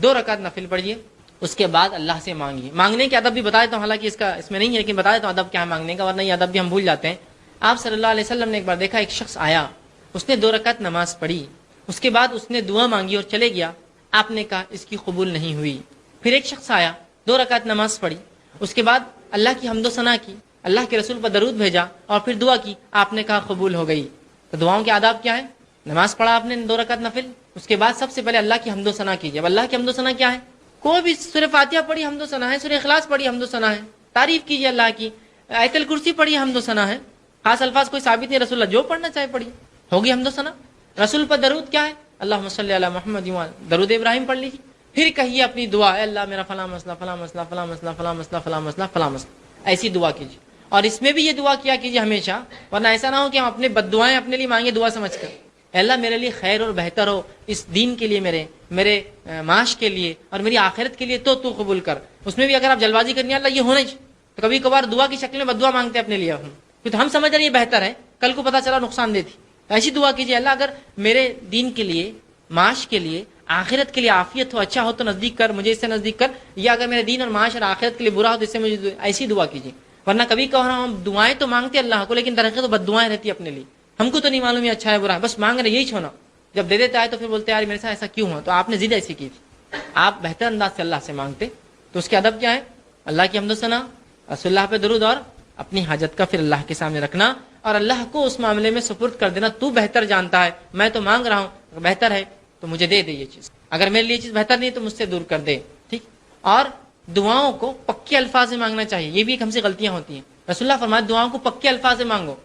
2 رکعت نفل پڑھیے، اس کے بعد اللہ سے مانگیے۔ مانگنے کے ادب بھی بتا دیتا ہوں، حالانکہ اس میں نہیں ہے، لیکن بتا دیتا ہوں ادب کیا ہے مانگنے کا، ورنہ یہ ادب بھی ہم بھول جاتے ہیں۔ آپ صلی اللہ علیہ وسلم نے ایک بار دیکھا، ایک شخص آیا، اس نے 2 رکعت نماز پڑھی، اس کے بعد اس نے دعا مانگی اور چلے گیا۔ آپ نے کہا اس کی قبول نہیں ہوئی۔ پھر ایک شخص آیا، 2 رکعت نماز پڑھی، اس کے بعد اللہ کی حمد و ثنا کی، اللہ کے رسول پر درود بھیجا اور پھر دعا کی، آپ نے کہا قبول ہو گئی۔ تو دعاؤں کے آداب کیا ہے؟ نماز پڑھا آپ نے 2 رکعت نفل، اس کے بعد سب سے پہلے اللہ کی حمد و ثنا کیجیے۔ اب اللہ کی حمد و ثنا کیا ہے؟ کوئی بھی سورہ فاتحہ پڑھی حمد و ثنا ہے، سورہ اخلاص پڑھی حمد و ثنا ہے، تعریف کیجیے اللہ کی، آیت الکرسی پڑھی حمد و ثنا ہے، خاص الفاظ کوئی ثابت نہیں، رسول اللہ جو پڑھنا چاہے پڑھی، ہوگی حمد و ثنا۔ رسول پر درود کیا ہے؟ اللہم صلی علی محمد، درود ابراہیم پڑھ لیجیے۔ پھر کہیے اپنی دعا، اے اللہ میرا فلاں مسئلہ فلاں مسئلہ فلاں مسئلہ فلاں مسئلہ فلاں مسئلہ فلاں مسئلہ، ایسی دعا کیجیے۔ اور اس میں بھی یہ دعا کیا کیجیے ہمیشہ، ورنہ ایسا نہ ہو کہ ہم اپنے بد دعائیں اپنے لیے مانگے دعا سمجھ کر۔ اے اللہ میرے لیے خیر اور بہتر ہو، اس دین کے لیے، میرے معاش کے لیے اور میری آخرت کے لیے تو قبول کر۔ اس میں بھی اگر آپ جلد بازی کرنی ہے اللہ یہ ہونا ہی، تو کبھی کبھار دعا کی شکل میں بد دعا مانگتے ہیں اپنے لیے ہم، کیونکہ ہم سمجھ رہے ہیں یہ بہتر ہے، کل کو پتہ چلا نقصان دہ تھی۔ ایسی دعا کیجیے، اللہ اگر میرے دین کے لیے، معاش کے لیے، آخرت کے لیے عافیت ہو، اچھا ہو تو نزدیک کر، مجھے اس سے نزدیک کر، یا اگر میرے دین اور معاش اور آخرت کے لیے برا ہو تو اس سے مجھے، ایسی دعا کیجیے۔ ورنہ کبھی کبھار ہم دعائیں تو مانگتے اللہ کو، لیکن درحقیقت تو بد دعائیں رہتی ہے اپنے لیے، ہم کو تو نہیں معلوم یہ اچھا ہے برا ہے، بس مانگ رہے یہی چھونا، جب دے دیتا ہے تو پھر بولتے ہیں یار میرے ساتھ ایسا کیوں ہوا، تو آپ نے ضد ایسی کی تھی۔ آپ بہتر انداز سے اللہ سے مانگتے، تو اس کے ادب کیا ہے؟ اللہ کی حمد و ثنا، رسول اللہ پہ درود، اور اپنی حاجت کا پھر اللہ کے سامنے رکھنا اور اللہ کو اس معاملے میں سپرد کر دینا، تو بہتر جانتا ہے، میں تو مانگ رہا ہوں، اگر بہتر ہے تو مجھے دے دے یہ چیز، اگر میرے لیے چیز بہتر نہیں ہے تو مجھ سے دور کر دے، ٹھیک۔ اور دعاؤں کو پکے الفاظ میں مانگنا چاہیے، یہ بھی ایک ہم سے غلطیاں ہوتی ہیں۔ رسول اللہ فرمایا دعاؤں کو پکے الفاظ میں مانگو،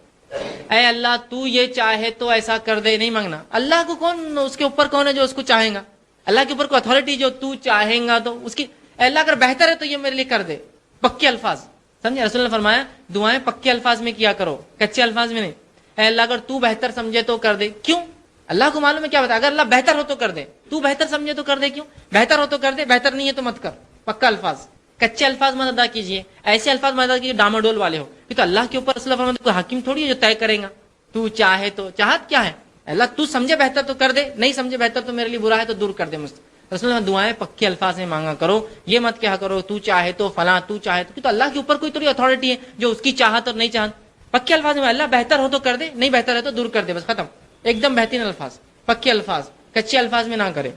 اے اللہ تو یہ چاہے تو ایسا کر دے، نہیں مانگنا۔ اللہ کو کون، اس کے اوپر کون ہے جو اس کو چاہے گا؟ اللہ کے اوپر کوئی اتھارٹی جو تو چاہیں گا تو اس کی، اے اللہ اگر بہتر ہے تو یہ میرے لیے کر دے، پکے الفاظ، سمجھے؟ رسول اللہ فرمایا دعائیں پکے الفاظ میں کیا کرو، کچے الفاظ میں نہیں۔ اے اللہ اگر تو بہتر سمجھے تو کر دے، کیوں؟ اللہ کو معلوم ہے کیا بتا، اگر اللہ بہتر ہو تو کر دے، تو بہتر سمجھے تو کر دے، کیوں؟ بہتر ہو تو کر دے، بہتر نہیں ہے تو مت کر، پکا الفاظ، کچے الفاظ مت ادا کیجیے، ایسے الفاظ مت ادا کیجیے ڈامہ ڈول والے ہو، کیونکہ اللہ کے اوپر رسول اللہ فرماتے کوئی حاکم تھوڑی ہے جو طے کرے گا، تو چاہے تو، چاہت کیا ہے؟ اللہ تو سمجھے بہتر تو کر دے، نہیں سمجھے بہتر تو میرے لیے برا ہے تو دور کر دے مجھ سے۔ رسول اللہ دعائیں پکے الفاظ میں مانگا کرو، یہ مت کہا کرو تو چاہے تو فلاں، تو چاہے تو، تو اللہ کے اوپر کوئی تھوڑی اتھارٹی ہے جو اس کی چاہت اور نہیں چاہت۔ پکے الفاظ میں اللہ بہتر ہو تو کر دے، نہیں بہتر ہے تو دور کر دے، بس ختم، ایک دم بہترین الفاظ، پکے الفاظ، کچے الفاظ میں نہ کرے۔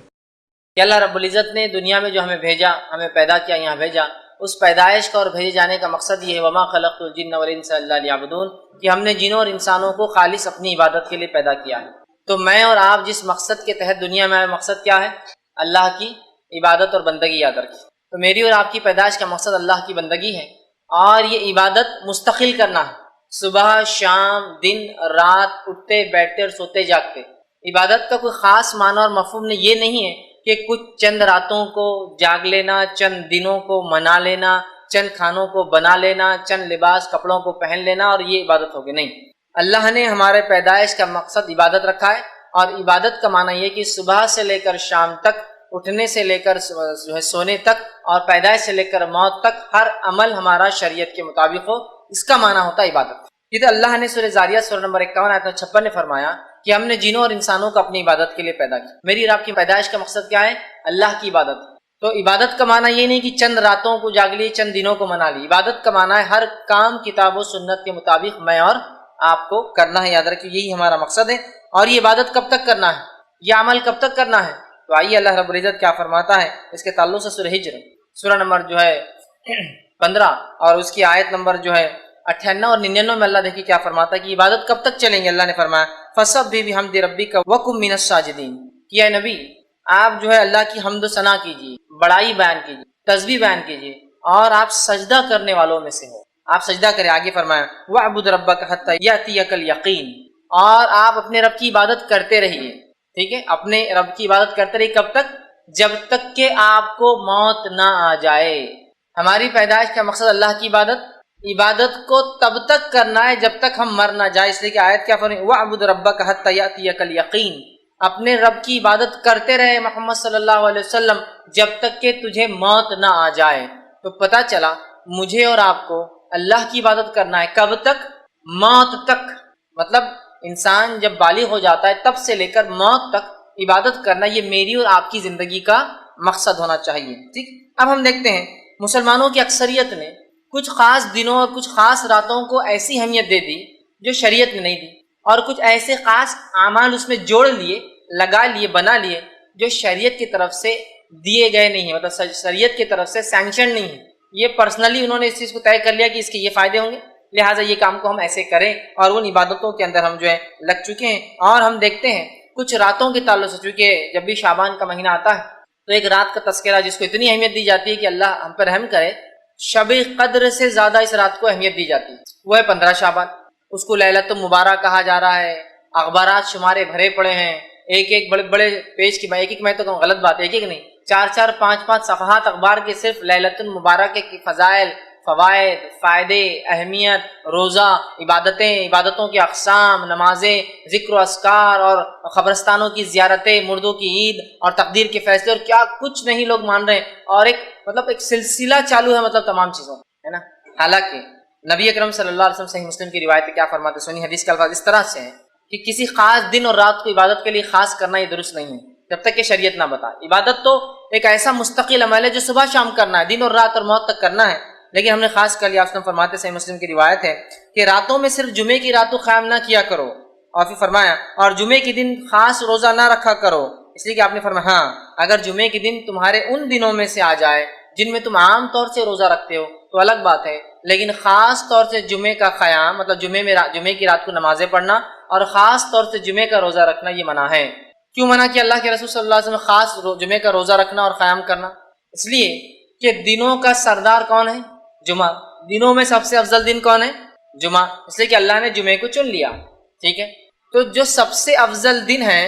کہ اللہ رب العزت نے دنیا میں جو ہمیں بھیجا، ہمیں پیدا کیا، یہاں بھیجا، اس پیدائش کا اور بھیجے جانے کا مقصد یہ ہے وما خلقت الجن والانس الا لیعبدون، کہ ہم نے جنوں اور انسانوں کو خالص اپنی عبادت کے لیے پیدا کیا ہے۔ تو میں اور آپ جس مقصد کے تحت دنیا میں آئے، مقصد کیا ہے؟ اللہ کی عبادت اور بندگی یاد رکھیں۔ تو میری اور آپ کی پیدائش کا مقصد اللہ کی بندگی ہے، اور یہ عبادت مستقل کرنا ہے، صبح شام دن رات، اٹھتے بیٹھتے اور سوتے جاگتے۔ عبادت کا کوئی خاص معنی اور مفہوم نہیں، یہ نہیں ہے کہ کچھ چند راتوں کو جاگ لینا، چند دنوں کو منا لینا، چند کھانوں کو بنا لینا، چند لباس کپڑوں کو پہن لینا اور یہ عبادت ہوگی، نہیں۔ اللہ نے ہمارے پیدائش کا مقصد عبادت رکھا ہے، اور عبادت کا معنی یہ کہ صبح سے لے کر شام تک، اٹھنے سے لے کر جو ہے سونے تک، اور پیدائش سے لے کر موت تک ہر عمل ہمارا شریعت کے مطابق ہو، اس کا معنی ہوتا ہے عبادت۔ یہ تو اللہ نے سورہ زاریات سورہ نمبر 51 آیت 56 میں فرمایا کہ ہم نے جنوں اور انسانوں کو اپنی عبادت کے لیے پیدا کیا۔ میری اور آپ کی پیدائش کا مقصد کیا ہے؟ اللہ کی عبادت۔ تو عبادت کا معنی یہ نہیں کہ چند راتوں کو جاگ لی، چند دنوں کو منا لی۔ عبادت کا معنی ہے ہر کام کتاب و سنت کے مطابق میں اور آپ کو کرنا ہے، یاد رکھیے یہی ہمارا مقصد ہے۔ اور یہ عبادت کب تک کرنا ہے، یہ عمل کب تک کرنا ہے؟ تو آئیے اللہ رب العزت کیا فرماتا ہے اس کے تعلق سے۔ سورہ ہجر سورہ نمبر جو ہے 15 اور اس کی آیت نمبر جو ہے 98 اور 99 میں اللہ دیکھیے کیا فرماتا ہے کہ عبادت کب تک چلیں گے۔ اللہ نے فرمایا فَسَبِّحْ بِحَمْدِ رَبِّكَ وَكُن مِّنَ السَّاجِدِينَ، کہ اے نبی آپ جو ہے اللہ کی حمد و ثنا کیجیے، بڑائی بیان کیجیے، تسبیح بیان کیجیے، اور آپ سجدہ کرنے والوں میں سے ہو، آپ سجدہ کریں۔ آگے فرمایا وَاعْبُدْ رَبَّكَ حَتَّى يَأْتِيَكَ الْيَقِينُ، اور آپ اپنے رب کی عبادت کرتے رہیے، ٹھیک ہے، اپنے رب کی عبادت کرتے رہیے، کب تک؟ جب تک کہ آپ کو موت نہ آ جائے۔ ہماری پیدائش کا مقصد اللہ کی عبادت کو تب تک کرنا ہے جب تک ہم مر نہ جائے، اس لیے کہ آیت کیا فرمائی وَاعْبُدْ رَبَّكَ حَتَّى يَأْتِيَكَ الْيَقِينُ، اپنے رب کی عبادت کرتے رہے محمد صلی اللہ علیہ وسلم جب تک کہ تجھے موت نہ آ جائے۔ تو پتہ چلا مجھے اور آپ کو اللہ کی عبادت کرنا ہے کب تک؟ موت تک۔ مطلب انسان جب بالغ ہو جاتا ہے تب سے لے کر موت تک عبادت کرنا، یہ میری اور آپ کی زندگی کا مقصد ہونا چاہیے. ٹھیک. اب ہم دیکھتے ہیں مسلمانوں کی اکثریت نے کچھ خاص دنوں اور کچھ خاص راتوں کو ایسی اہمیت دے دی جو شریعت نے نہیں دی، اور کچھ ایسے خاص اعمال اس میں جوڑ لیے، لگا لیے، بنا لیے جو شریعت کی طرف سے دیے گئے نہیں ہیں، مطلب شریعت کی طرف سے سینکشن نہیں ہے. یہ پرسنلی انہوں نے اس چیز کو طے کر لیا کہ اس کے یہ فائدے ہوں گے، لہٰذا یہ کام کو ہم ایسے کریں، اور ان عبادتوں کے اندر ہم جو ہے لگ چکے ہیں. اور ہم دیکھتے ہیں کچھ راتوں کے تعلق سے، چونکہ جب بھی شعبان کا مہینہ آتا ہے تو ایک رات کا تذکرہ جس کو اتنی اہمیت دی جاتی ہے کہ اللہ ہم پر رحم کرے، شب قدر سے زیادہ اس رات کو اہمیت دی جاتی ہے، وہ ہے 15 شعبان. اس کو لیلۃ المبارک کہا جا رہا ہے. اخبارات شمارے بھرے پڑے ہیں، ایک ایک بڑے بڑے پیج کی، ایک میں تو کہوں غلط بات ہے، ایک ایک نہیں، 4 5 صفحات اخبار کے صرف لیلۃ المبارک کی فضائل، فوائد، فائدے، اہمیت، روزہ، عبادتیں، عبادتوں کے اقسام، نمازیں، ذکر و اذکار، اور قبرستانوں کی زیارتیں، مردوں کی عید، اور تقدیر کے فیصلے، اور کیا کچھ نہیں لوگ مان رہے ہیں. اور ایک سلسلہ چالو ہے، مطلب تمام چیزوں ہے نا. حالانکہ نبی اکرم صلی اللہ علیہ وسلم صحیح مسلم کی روایت کیا فرماتے ہیں، سنی حدیث کے الفاظ اس طرح سے ہیں کہ کسی خاص دن اور رات کو عبادت کے لیے خاص کرنا یہ درست نہیں ہے جب تک کہ شریعت نہ بتائے. عبادت تو ایک ایسا مستقل عمل ہے جو صبح شام کرنا ہے، دن اور رات اور موت تک کرنا ہے، لیکن ہم نے خاص کر لیا. آپ فرماتے صحیح مسلم کی روایت ہے کہ راتوں میں صرف جمعے کی رات کو قیام نہ کیا کرو، اور پھر فرمایا اور جمعے کے دن خاص روزہ نہ رکھا کرو، اس لیے کہ آپ نے فرمایا ہاں اگر جمعے کے دن تمہارے ان دنوں میں سے آ جائے جن میں تم عام طور سے روزہ رکھتے ہو تو الگ بات ہے، لیکن خاص طور سے جمعے کا قیام مطلب جمعے کی رات کو نمازیں پڑھنا اور خاص طور سے جمعے کا روزہ رکھنا یہ منع ہے. کیوں منع کیا اللہ کے رسول صلی اللہ علیہ وسلم خاص جمعے کا روزہ رکھنا اور قیام کرنا؟ اس لیے کہ دنوں کا سردار کون ہے؟ جمعہ. دنوں میں سب سے افضل دن کون ہے؟ جمعہ. اس لیے کہ اللہ نے جمعے کو چن لیا. ٹھیک ہے. تو جو سب سے افضل دن ہے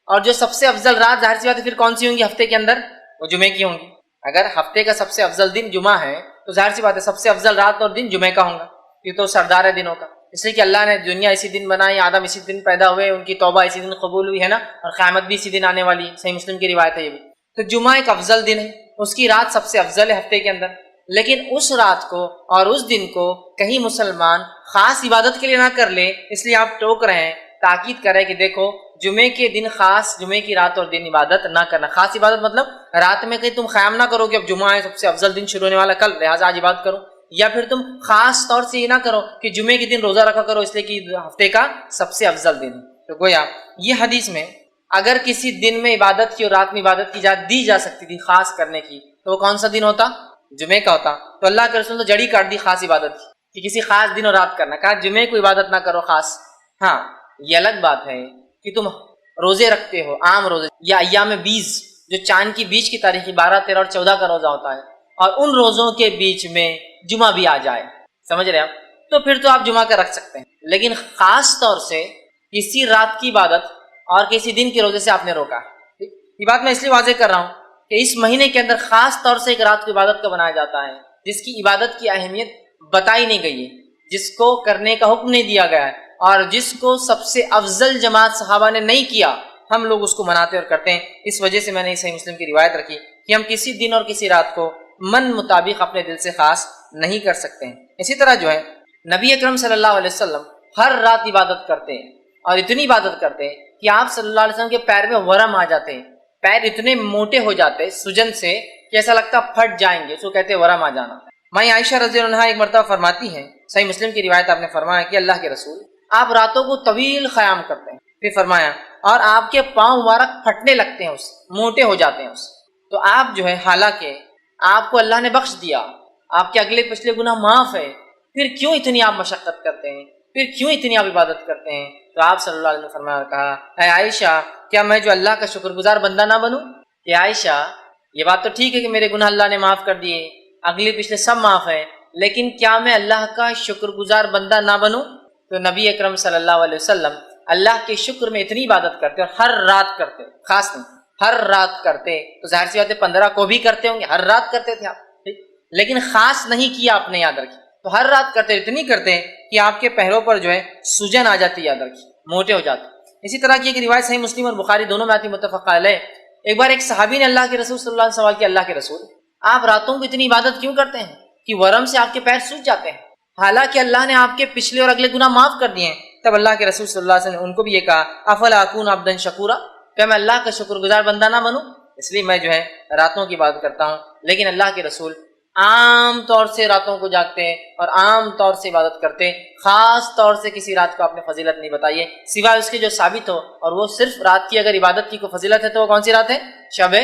اور جو سب سے افضل رات، ظاہر سی بات ہے پھر کون سی ہوں گی ہفتے کے اندر؟ وہ جمعے کی ہوں گی. اگر ہفتے کا سب سے افضل دن جمعہ ہے تو ظاہر سی بات ہے سب سے افضل رات اور دن جمعے کا ہوں گا، یہ تو سردار ہے دنوں کا. اس لیے کہ اللہ نے دنیا اسی دن بنائی، آدم اسی دن پیدا ہوئے، ان کی توبہ اسی دن قبول ہوئی ہے نا، اور قیامت بھی اسی دن آنے والی ہے. صحیح مسلم کی روایت ہے یہ بھی. تو جمعہ ایک افضل دن ہے، اس کی رات سب سے افضل ہے ہفتے کے اندر، لیکن اس رات کو اور اس دن کو کہیں مسلمان خاص عبادت کے لیے نہ کر لے. اس لیے آپ ٹوک رہے ہیں، تاکید کریں کہ دیکھو جمعے کے دن خاص، جمعے کی رات اور دن عبادت نہ کرنا. خاص عبادت مطلب رات میں کہیں تم قیام نہ کرو کہ اب جمعہ ہے، سب سے افضل دن شروع ہونے والا کل، لہٰذا آج عبادت کرو. یا پھر تم خاص طور سے یہ نہ کرو کہ جمعے کے دن روزہ رکھا کرو اس لیے کہ ہفتے کا سب سے افضل دن. تو گویا یہ حدیث میں اگر کسی دن میں عبادت کی اور رات میں عبادت کی اجازت دی جا سکتی تھی خاص کرنے کی تو وہ کون سا دن ہوتا؟ جمعے کا ہوتا. تو اللہ کے رسول نے جڑی کاٹ دی خاص عبادت کی کہ کسی خاص دن اور رات کرنا، کہا جمعے کو عبادت نہ کرو خاص. ہاں یہ الگ بات ہے کہ تم روزے رکھتے ہو، عام روزے یا ایام 20 جو چاند کی بیچ کی تاریخی 12 13 اور 14 کا روزہ ہوتا ہے، اور ان روزوں کے بیچ میں جمعہ بھی آ جائے، سمجھ رہے ہیں آپ، تو پھر تو آپ جمعہ کا رکھ سکتے ہیں. لیکن خاص طور سے کسی رات کی عبادت اور کسی دن کے روزے سے آپ نے روکا. یہ بات میں اس لیے واضح کر رہا ہوں کہ اس مہینے کے اندر خاص طور سے ایک رات کی عبادت کا بنایا جاتا ہے جس کی عبادت کی اہمیت بتائی نہیں گئی ہے، جس کو کرنے کا حکم نہیں دیا گیا ہے، اور جس کو سب سے افضل جماعت صحابہ نے نہیں کیا، ہم لوگ اس کو مناتے اور کرتے ہیں. اس وجہ سے میں نے صحیح مسلم کی روایت رکھی کہ ہم کسی دن اور کسی رات کو من مطابق اپنے دل سے خاص نہیں کر سکتے ہیں. اسی طرح جو ہے نبی اکرم صلی اللہ علیہ وسلم ہر رات عبادت کرتے ہیں، اور اتنی عبادت کرتے ہیں کہ آپ صلی اللہ علیہ وسلم کے پیر میں ورم آ جاتے ہیں، پیر اتنے موٹے ہو جاتے ہیں سجن سے کہ ایسا لگتا پھٹ جائیں گے، اس کو کہتے ہیں ورم آ جانا. ماں عائشہ رضی اللہ عنہا ایک مرتبہ فرماتی ہیں، صحیح مسلم کی روایت، آپ نے فرمایا کہ اللہ کے رسول آپ راتوں کو طویل قیام کرتے ہیں. پھر فرمایا اور آپ کے پاؤں مبارک پھٹنے لگتے ہیں، اس موٹے ہو جاتے ہیں اس. تو آپ جو ہے حالانکہ آپ کو اللہ نے بخش دیا، آپ کے اگلے پچھلے گناہ معاف ہے، پھر کیوں اتنی آپ مشقت کرتے ہیں، پھر کیوں اتنی آپ عبادت کرتے ہیں؟ تو آپ صلی اللہ علیہ وسلم نے فرمایا اور کہا اے عائشہ کیا میں جو اللہ کا شکر گزار بندہ نہ بنوں؟ کہ عائشہ یہ بات تو ٹھیک ہے کہ میرے گناہ اللہ نے معاف کر دیے، اگلے پچھلے سب معاف ہیں، لیکن کیا میں اللہ کا شکر گزار بندہ نہ بنوں؟ تو نبی اکرم صلی اللہ علیہ وسلم اللہ کے شکر میں اتنی عبادت کرتے اور ہر رات کرتے، خاص نہیں ہر رات کرتے. تو ظاہر سی بات ہے 15 کو بھی کرتے ہوں گے، ہر رات کرتے تھے آپ، لیکن خاص نہیں کیا آپ نے، یاد رکھیں. تو ہر رات کرتے، اتنی کرتے کہ آپ کے پیروں پر جو ہے سجن آ جاتی، یاد رکھیں، موٹے ہو جاتے. اسی طرح کی ایک روایت صحیح مسلم اور بخاری دونوں میں آتی، متفق علیہ. ایک بار ایک صحابی نے اللہ کے رسول صلی اللہ علیہ وسلم سوال کیا، اللہ کے رسول آپ راتوں کو اتنی عبادت کیوں کرتے ہیں کہ ورم سے آپ کے پیر سوج جاتے ہیں، حالانکہ اللہ نے آپ کے پچھلے اور اگلے گناہ معاف کر دیے ہیں؟ تب اللہ کے رسول صلی اللہ علیہ وسلم نے ان کو بھی یہ کہا افلا اکون عبدا شکورا، کیا میں اللہ کا شکر گزار بندہ نہ بنوں؟ اس لیے میں جو ہے راتوں کی بات کرتا ہوں، لیکن اللہ کے رسول عام طور سے راتوں کو جاگتے ہیں اور عام طور سے عبادت کرتے ہیں، خاص طور سے کسی رات کو آپ نے فضیلت نہیں بتائی ہے سوائے اس کے جو ثابت ہو، اور وہ صرف رات کی اگر عبادت کی کوئی فضیلت ہے تو وہ کون سی رات ہے؟ شب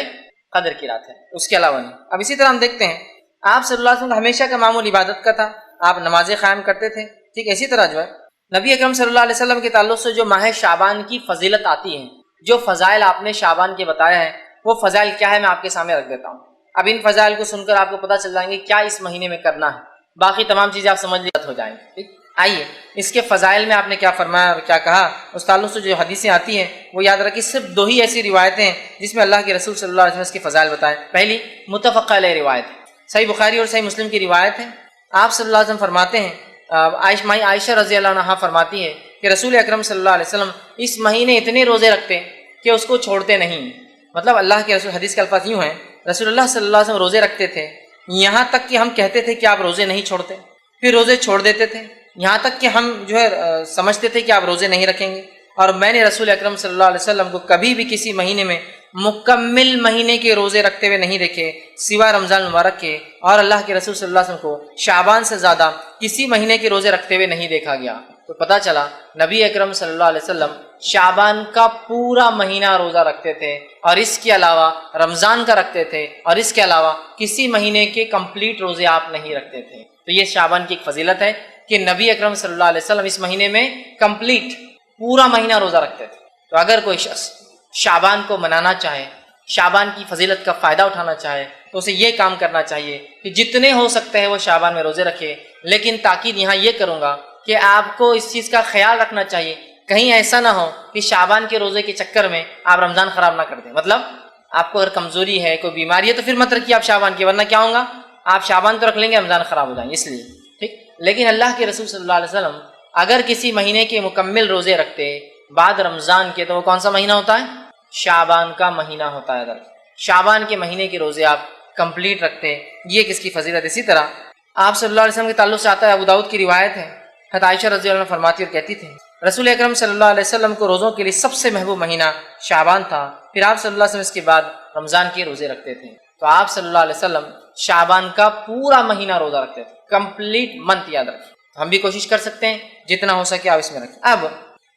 قدر کی رات ہے، اس کے علاوہ نہیں۔ اب اسی طرح ہم دیکھتے ہیں آپ صلی اللہ علیہ وسلم ہمیشہ کا معمول عبادت کا تھا، آپ نمازیں قائم کرتے تھے، ٹھیک اسی طرح جو ہے نبی اکرم صلی اللہ علیہ وسلم کے تعلق سے جو ماہ شعبان کی فضیلت آتی ہے، جو فضائل آپ نے شعبان کے بتایا ہے، وہ فضائل کیا ہے میں آپ کے سامنے رکھ دیتا ہوں۔ اب ان فضائل کو سن کر آپ کو پتہ چل جائیں گے کیا اس مہینے میں کرنا ہے، باقی تمام چیزیں آپ سمجھ لیے ہو جائیں گے، ٹھیک۔ آئیے اس کے فضائل میں آپ نے کیا فرمایا اور کیا کہا، اس تعلق سے جو حدیثیں آتی ہیں وہ یاد رکھیے، صرف 2 ہی ایسی روایتیں ہیں جس میں اللہ کے رسول صلی اللہ علیہ وسلم اس کے فضائل بتائیں۔ پہلی متفق علیہ روایت، صحیح بخاری اور صحیح مسلم کی روایت ہے، آپ صلی اللہ علیہ وسلم فرماتے ہیں، عائشہ رضی اللہ عنہا فرماتی ہے کہ رسول اکرم صلی اللہ علیہ وسلم اس مہینے اتنے روزے رکھتے کہ اس کو چھوڑتے نہیں۔ مطلب اللہ کے رسول، حدیث کے الفاظ یوں ہیں، رسول اللہ صلی اللہ علیہ وسلم روزے رکھتے تھے یہاں تک کہ ہم کہتے تھے کہ آپ روزے نہیں چھوڑتے، پھر روزے چھوڑ دیتے تھے یہاں تک کہ ہم جو ہے سمجھتے تھے کہ آپ روزے نہیں رکھیں گے، اور میں نے رسول اکرم صلی اللہ علیہ وسلم کو کبھی بھی کسی مہینے میں مکمل مہینے کے روزے رکھتے ہوئے نہیں دیکھے سوائے رمضان المبارک کے، اور اللہ کے رسول صلی اللہ علیہ وسلم کو شعبان سے زیادہ کسی مہینے کے روزے رکھتے ہوئے نہیں دیکھا گیا۔ تو پتہ چلا نبی اکرم صلی اللہ علیہ وسلم شعبان کا پورا مہینہ روزہ رکھتے تھے، اور اس کے علاوہ رمضان کا رکھتے تھے، اور اس کے علاوہ کسی مہینے کے کمپلیٹ روزے آپ نہیں رکھتے تھے۔ تو یہ شعبان کی ایک فضیلت ہے کہ نبی اکرم صلی اللہ علیہ وسلم اس مہینے میں کمپلیٹ پورا مہینہ روزہ رکھتے تھے۔ تو اگر کوئی شخص شعبان کو منانا چاہے، شعبان کی فضیلت کا فائدہ اٹھانا چاہے، تو اسے یہ کام کرنا چاہیے کہ جتنے ہو سکتے ہیں وہ شعبان میں روزے رکھے، لیکن تاکید یہاں یہ کروں گا کہ آپ کو اس چیز کا خیال رکھنا چاہیے کہیں ایسا نہ ہو کہ شعبان کے روزے کے چکر میں آپ رمضان خراب نہ کر دیں۔ مطلب آپ کو اگر کمزوری ہے، کوئی بیماری ہے، تو پھر مت رکھیے آپ شعبان کی، ورنہ کیا ہوگا، آپ شعبان تو رکھ لیں گے، رمضان خراب ہو جائیں گے، اس لیے ٹھیک۔ لیکن اللہ کے رسول صلی اللہ علیہ وسلم اگر کسی مہینے کے مکمل روزے رکھتے بعد رمضان کے، تو وہ کون سا مہینہ ہوتا ہے؟ شعبان کا مہینہ ہوتا ہے۔ اگر شعبان کے مہینے کے روزے آپ کمپلیٹ رکھتے، یہ کس کی فضیلت۔ اسی طرح آپ صلی اللہ علیہ وسلم کے تعلق سے آتا ہے، ابو داؤد کی روایت ہے، حضرت عائشہ رضی اللہ عنہ فرماتی اور کہتی تھی رسول اکرم صلی اللہ علیہ وسلم کو روزوں کے لیے سب سے محبوب مہینہ شعبان تھا، پھر آپ صلی اللہ علیہ وسلم اس کے بعد رمضان کے روزے رکھتے تھے۔ تو آپ صلی اللہ علیہ وسلم شعبان کا پورا مہینہ روزہ رکھتے تھے، کمپلیٹ منتھ یاد رکھیں۔ ہم بھی کوشش کر سکتے ہیں جتنا ہو سکے آپ اس میں رکھیں۔ اب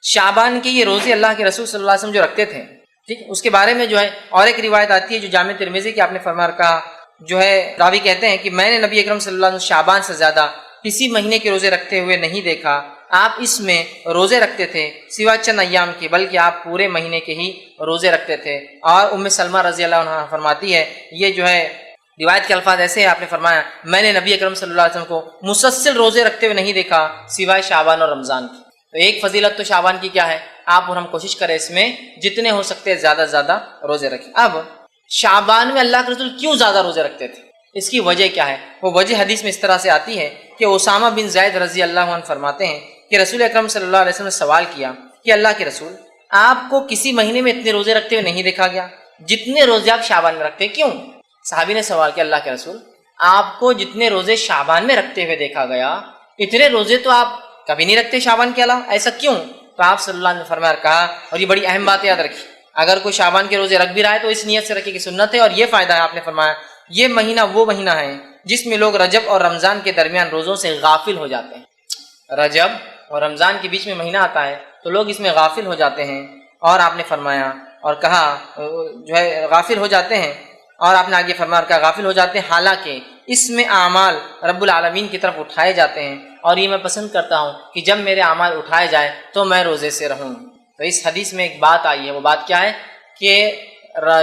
شعبان کے یہ روزے اللہ کے رسول صلی اللہ علیہ وسلم جو رکھتے تھے، ٹھیک، اس کے بارے میں جو ہے اور ایک روایت آتی ہے جو جامع ترمذی کی، آپ نے فرمایا کہا، جو ہے راوی کہتے ہیں کہ میں نے نبی اکرم صلی اللہ علیہ وسلم شعبان سے زیادہ کسی مہینے کے روزے رکھتے ہوئے نہیں دیکھا، آپ اس میں روزے رکھتے تھے سوائے چند ایام کے، بلکہ آپ پورے مہینے کے ہی روزے رکھتے تھے۔ اور ام سلمہ رضی اللہ عنہ فرماتی ہے، یہ جو ہے روایت کے الفاظ ایسے ہیں، آپ نے فرمایا میں نے نبی اکرم صلی اللہ علیہ وسلم کو مسلسل روزے رکھتے ہوئے نہیں دیکھا سوائے شعبان اور رمضان کی۔ تو ایک فضیلت تو شعبان کی کیا ہے، آپ اور ہم کوشش کریں اس میں جتنے ہو سکتے زیادہ سے زیادہ روزے رکھیں۔ اب شعبان میں اللہ کے رسول کیوں زیادہ روزے رکھتے تھے، اس کی وجہ کیا ہے؟ وہ وجہ حدیث میں اس طرح سے آتی ہے کہ اسامہ بن زید رضی اللہ عنہ فرماتے ہیں کہ رسول اکرم صلی اللہ علیہ وسلم نے سوال کیا کہ اللہ کے رسول، آپ کو کسی مہینے میں اتنے روزے رکھتے ہوئے نہیں دیکھا گیا جتنے روزے آپ شعبان میں رکھتے ہیں، کیوں؟ صحابی نے سوال کیا، اللہ کے رسول آپ کو جتنے روزے شعبان میں رکھتے ہوئے دیکھا گیا اتنے روزے تو آپ کبھی نہیں رکھتے شعبان کے علاوہ، ایسا کیوں؟ تو آپ صلی اللہ علیہ وسلم نے فرمایا کہا، اور یہ بڑی اہم بات یاد رکھی، اگر کوئی شعبان کے روزے رکھ بھی رہا ہے تو اس نیت سے رکھے کہ سنت ہے، اور یہ فائدہ ہے، آپ نے فرمایا یہ مہینہ وہ مہینہ ہے جس میں لوگ رجب اور رمضان کے درمیان روزوں سے غافل ہو جاتے ہیں۔ رجب اور رمضان کے بیچ میں مہینہ آتا ہے تو لوگ اس میں غافل ہو جاتے ہیں، اور آپ نے فرمایا اور کہا جو ہے غافل ہو جاتے ہیں، اور آپ نے آگے فرمایا اور کہا غافل ہو جاتے ہیں، حالانکہ اس میں اعمال رب العالمین کی طرف اٹھائے جاتے ہیں، اور یہ میں پسند کرتا ہوں کہ جب میرے اعمال اٹھائے جائے تو میں روزے سے رہوں۔ تو اس حدیث میں ایک بات آئی ہے، وہ بات کیا ہے کہ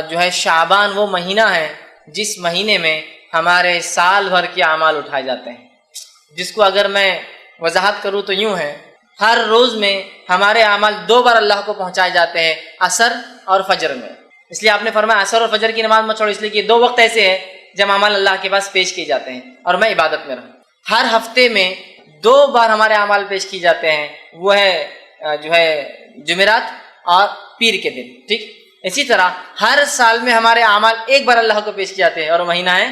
جو ہے شعبان وہ مہینہ ہے جس مہینے میں ہمارے سال بھر کے اعمال اٹھائے جاتے ہیں، جس کو اگر میں وضاحت کروں تو یوں ہے، ہر روز میں ہمارے اعمال 2 بار اللہ کو پہنچائے جاتے ہیں، عصر اور فجر میں۔ اس لیے آپ نے فرمایا عصر اور فجر کی نماز مت چھوڑو، اس لیے کہ 2 وقت ایسے ہیں جب اعمال اللہ کے پاس پیش کیے جاتے ہیں اور میں عبادت میں رہوں۔ ہر ہفتے میں 2 بار ہمارے اعمال پیش کیے جاتے ہیں، وہ ہے جو ہے جمعرات اور پیر کے دن، ٹھیک۔ اسی طرح ہر سال میں ہمارے اعمال 1 بار اللہ کو پیش کیے جاتے ہیں، اور وہ مہینہ ہے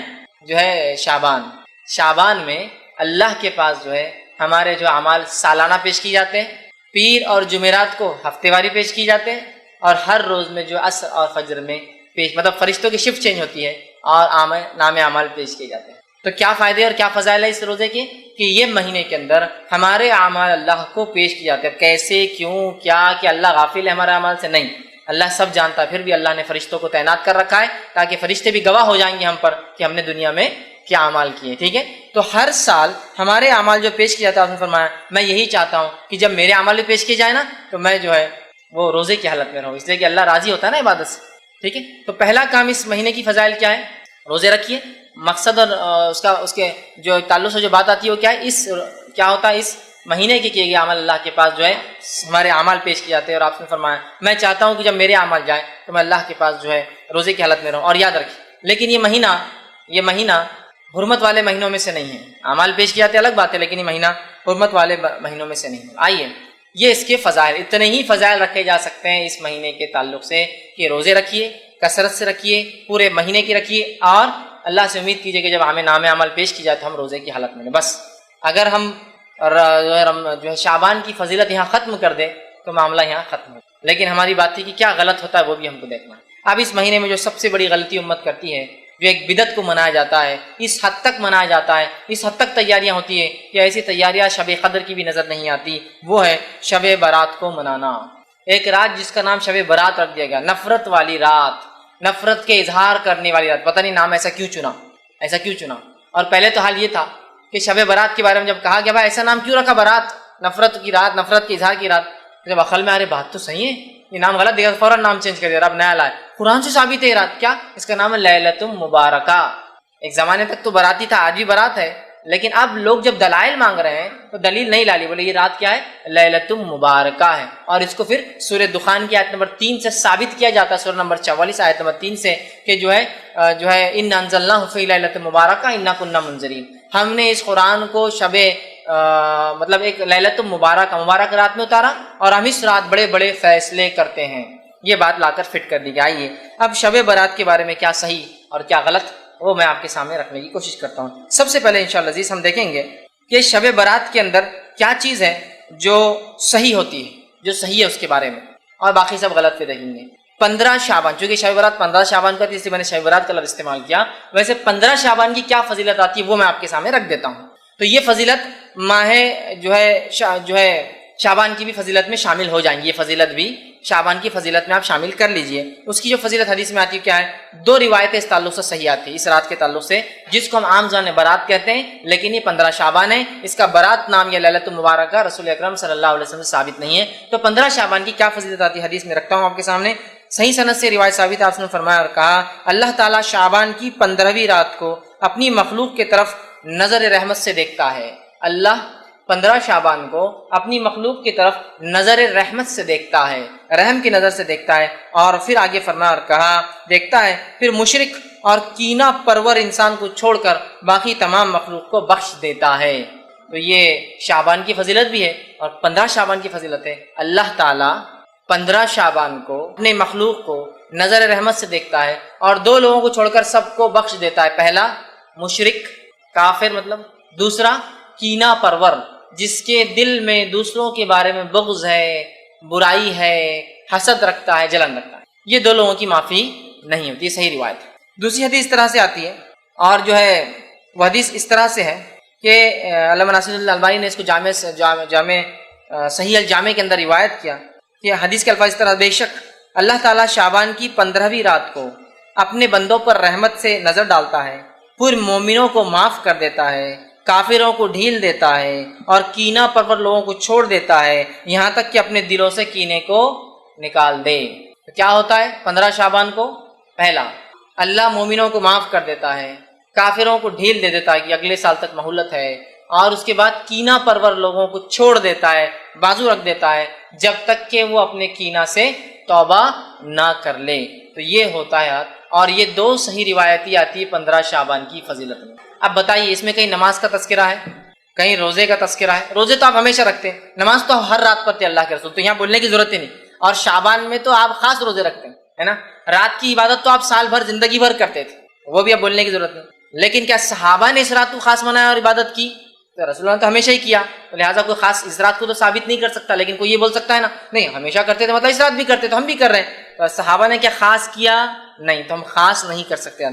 جو ہے شعبان۔ شعبان میں اللہ کے پاس جو ہے ہمارے جو اعمال سالانہ پیش کیے جاتے ہیں، پیر اور جمعرات کو ہفتے واری پیش کیے جاتے ہیں، اور ہر روز میں جو عصر اور فجر میں پیش مطلب فرشتوں کی شفٹ چینج ہوتی ہے اور نام اعمال پیش کیے جاتے ہیں۔ تو کیا فائدے اور کیا فضائل ہے اس روزے کے کہ یہ مہینے کے اندر ہمارے اعمال اللہ کو پیش کیے جاتے ہیں۔ کیسے، کیوں، کیا کہ اللہ غافل ہے ہمارے اعمال سے؟ نہیں، اللہ سب جانتا ہے، پھر بھی اللہ نے فرشتوں کو تعینات کر رکھا ہے تاکہ فرشتے بھی گواہ ہو جائیں گے ہم پر کہ ہم نے دنیا میں کیا اعمال کیے، ٹھیک ہے۔ تو ہر سال ہمارے اعمال جو پیش کیا جاتا ہے، آپ نے فرمایا میں یہی چاہتا ہوں کہ جب میرے اعمال بھی پیش کیے جائیں نا تو میں جو ہے وہ روزے کی حالت میں رہوں، اس لیے کہ اللہ راضی ہوتا ہے نا عبادت سے، ٹھیک ہے۔ تو پہلا کام اس مہینے کی فضائل کیا ہے؟ روزے رکھیے۔ مقصد اور اس کے جو تعلق سے جو بات آتی ہے وہ کیا ہے؟ کیا ہوتا ہے اس مہینے کے کیے گئے عمل اللہ کے پاس جو ہے ہمارے اعمال پیش کیے جاتے ہیں، اور آپ نے فرمایا میں چاہتا ہوں کہ جب میرے اعمال جائیں تو میں اللہ کے پاس جو ہے روزے کی حالت میں رہوں۔ اور یاد رکھیے لیکن یہ مہینہ حرمت والے مہینوں میں سے نہیں ہے۔ اعمال پیش کیے جاتے الگ بات ہے، لیکن یہ مہینہ حرمت والے مہینوں میں سے نہیں ہے۔ آئیے یہ اس کے فضائل، اتنے ہی فضائل رکھے جا سکتے ہیں اس مہینے کے تعلق سے کہ روزے رکھیے، کثرت سے رکھیے، پورے مہینے کی رکھیے، اور اللہ سے امید کیجیے کہ جب ہمیں نام عمل پیش کی جائے تو ہم روزے کی حالت میں. بس اگر ہم جو ہے شعبان کی فضیلت یہاں ختم کر دے تو معاملہ یہاں ختم ہو. لیکن ہماری بات تھی کہ کیا غلط ہوتا ہے وہ بھی ہم کو دیکھنا ہے. اب اس مہینے میں جو سب سے بڑی غلطی امت کرتی ہے، جو ایک بدعت کو منایا جاتا ہے، اس حد تک منایا جاتا ہے، اس حد تک تیاریاں ہوتی ہے کہ ایسی تیاریاں شب قدر کی بھی نظر نہیں آتی، وہ ہے شب برات کو منانا. ایک رات جس کا نام شب برات رکھ دیا گیا، نفرت والی رات، نفرت کے اظہار کرنے والی رات. پتہ نہیں نام ایسا کیوں چنا. اور پہلے تو حال یہ تھا کہ شب برات کے بارے میں جب کہا گیا بھائی ایسا نام کیوں رکھا برات، نفرت کی رات، نفرت کے اظہار کی رات، جب عقل میں ارے بات تو صحیح ہے، یہ نام غلط دیا، فوراً نام چینج کر دیا، اب نیا لائے. قرآن سے ثابت ہے یہ رات، کیا اس کا نام ہے لیلۃ مبارکہ. ایک زمانے تک تو براتی تھا، آج بھی برات ہے، لیکن اب لوگ جب دلائل مانگ رہے ہیں تو دلیل نہیں لالی، بولے یہ رات کیا ہے، لیلۃ مبارکہ ہے. اور اس کو پھر سورہ دخان کی آیت نمبر 3 سے ثابت کیا جاتا ہے، سورہ نمبر 44 آیت نمبر 3 سے، کہ جو ہے انا انزلناہ فی لیلۃ مبارکہ انا کنا منذرین، ہم نے اس قرآن کو مطلب ایک لیلۃ مبارک رات میں اتارا اور ہم اس رات بڑے بڑے فیصلے کرتے ہیں. یہ بات لا کر فٹ کر دی گئی. آئیے اب شب برات کے بارے میں کیا صحیح اور کیا غلط وہ میں آپ کے سامنے رکھنے کی کوشش کرتا ہوں. سب سے پہلے انشاءاللہ عزیز ہم دیکھیں گے کہ شب برات کے اندر کیا چیز ہے جو صحیح ہوتی ہے، جو صحیح ہے اس کے بارے میں، اور باقی سب غلط پہ دیکھیں گے. 15 شعبان، چونکہ شب برات 15 شعبان کا تھی اس لیے میں نے شب برات کا لفظ استعمال کیا. ویسے 15 شعبان کی کیا فضیلت آتی ہے وہ میں آپ کے سامنے رکھ دیتا ہوں. تو یہ فضیلت ماہ جو ہے شعبان کی بھی فضیلت میں شامل ہو جائیں گی. یہ فضیلت بھی شعبان کی فضیلت میں آپ شامل کر لیجئے. اس کی جو فضیلت حدیث میں آتی ہے کیا ہے، 2 روایتیں اس تعلق سے صحیح آتی ہے، اس رات کے تعلق سے، جس کو ہم عام زبان میں برات کہتے ہیں، لیکن یہ 15 شعبان ہے. اس کا برات نام یا لیلۃ مبارکہ رسول اکرم صلی اللہ علیہ وسلم سے ثابت نہیں ہے. تو 15 شعبان کی کیا فضیلت آتی ہے حدیث میں رکھتا ہوں آپ کے سامنے. صحیح سند سے روایت ثابت ہے، آپ نے فرمایا اور کہا اللہ تعالیٰ شعبان کی 15ویں رات کو اپنی مخلوق کی طرف نظر رحمت سے دیکھتا ہے. اللہ 15 شعبان کو اپنی مخلوق کی طرف نظر رحمت سے دیکھتا ہے، رحم کی نظر سے دیکھتا ہے. اور پھر آگے فرمایا اور کہا دیکھتا ہے پھر مشرک اور کینہ پرور انسان کو چھوڑ کر باقی تمام مخلوق کو بخش دیتا ہے. تو یہ شعبان کی فضیلت بھی ہے اور 15 شعبان کی فضیلت ہے. اللہ تعالیٰ 15 شعبان کو اپنے مخلوق کو نظر رحمت سے دیکھتا ہے اور 2 لوگوں کو چھوڑ کر سب کو بخش دیتا ہے. پہلا مشرک کافر، مطلب دوسرا کینہ پرور، جس کے دل میں دوسروں کے بارے میں بغض ہے، برائی ہے، حسد رکھتا ہے، جلن رکھتا ہے. یہ 2 لوگوں کی معافی نہیں ہوتی. یہ صحیح روایت ہے. دوسری حدیث اس طرح سے آتی ہے، اور جو ہے وہ حدیث اس طرح سے ہے کہ علامہ ناصر اللہ البانی نے اس کو جامع صحیح الجامع کے اندر روایت کیا کہ حدیث کے الفاظ اس طرح، بے شک اللہ تعالیٰ شعبان کی 15ویں رات کو اپنے بندوں پر رحمت سے نظر ڈالتا ہے، پھر مومنوں کو معاف کر دیتا ہے، کافروں کو ڈھیل دیتا ہے اور کینہ پرور لوگوں کو چھوڑ دیتا ہے، یہاں تک کہ اپنے دلوں سے کینے کو نکال دے. تو کیا ہوتا ہے 15 شعبان کو؟ پہلا اللہ مومنوں کو معاف کر دیتا ہے، کافروں کو ڈھیل دے دیتا ہے کہ اگلے سال تک مہلت ہے، اور اس کے بعد کینہ پرور لوگوں کو چھوڑ دیتا ہے، بازو رکھ دیتا ہے جب تک کہ وہ اپنے کینہ سے توبہ نہ کر لے. تو یہ ہوتا ہے. اور یہ 2 صحیح روایتی آتی ہے 15 شعبان کی فضیلت میں. اب بتائیے اس میں کہیں نماز کا تذکرہ ہے، کہیں روزے کا تذکرہ ہے؟ روزے تو آپ ہمیشہ رکھتے ہیں، نماز تو ہر رات پڑھتے ہیں اللہ کے رسول، تو یہاں بولنے کی ضرورت ہی نہیں. اور شعبان میں تو آپ خاص روزے رکھتے ہیں، ہے نا. رات کی عبادت تو آپ سال بھر زندگی بھر کرتے تھے، وہ بھی اب بولنے کی ضرورت نہیں. لیکن کیا صحابہ نے اس رات کو خاص منایا اور عبادت کی؟ تو رسول اللہ نے تو ہمیشہ ہی کیا، لہٰذا کوئی خاص اس رات کو تو ثابت نہیں کر سکتا. لیکن کوئی یہ بول سکتا ہے نا نہیں ہمیشہ کرتے تھے، مطلب اس رات بھی کرتے تو ہم بھی کر رہے ہیں. تو صحابہ نے کیا خاص کیا؟ نہیں، تو ہم خاص نہیں کر سکتے.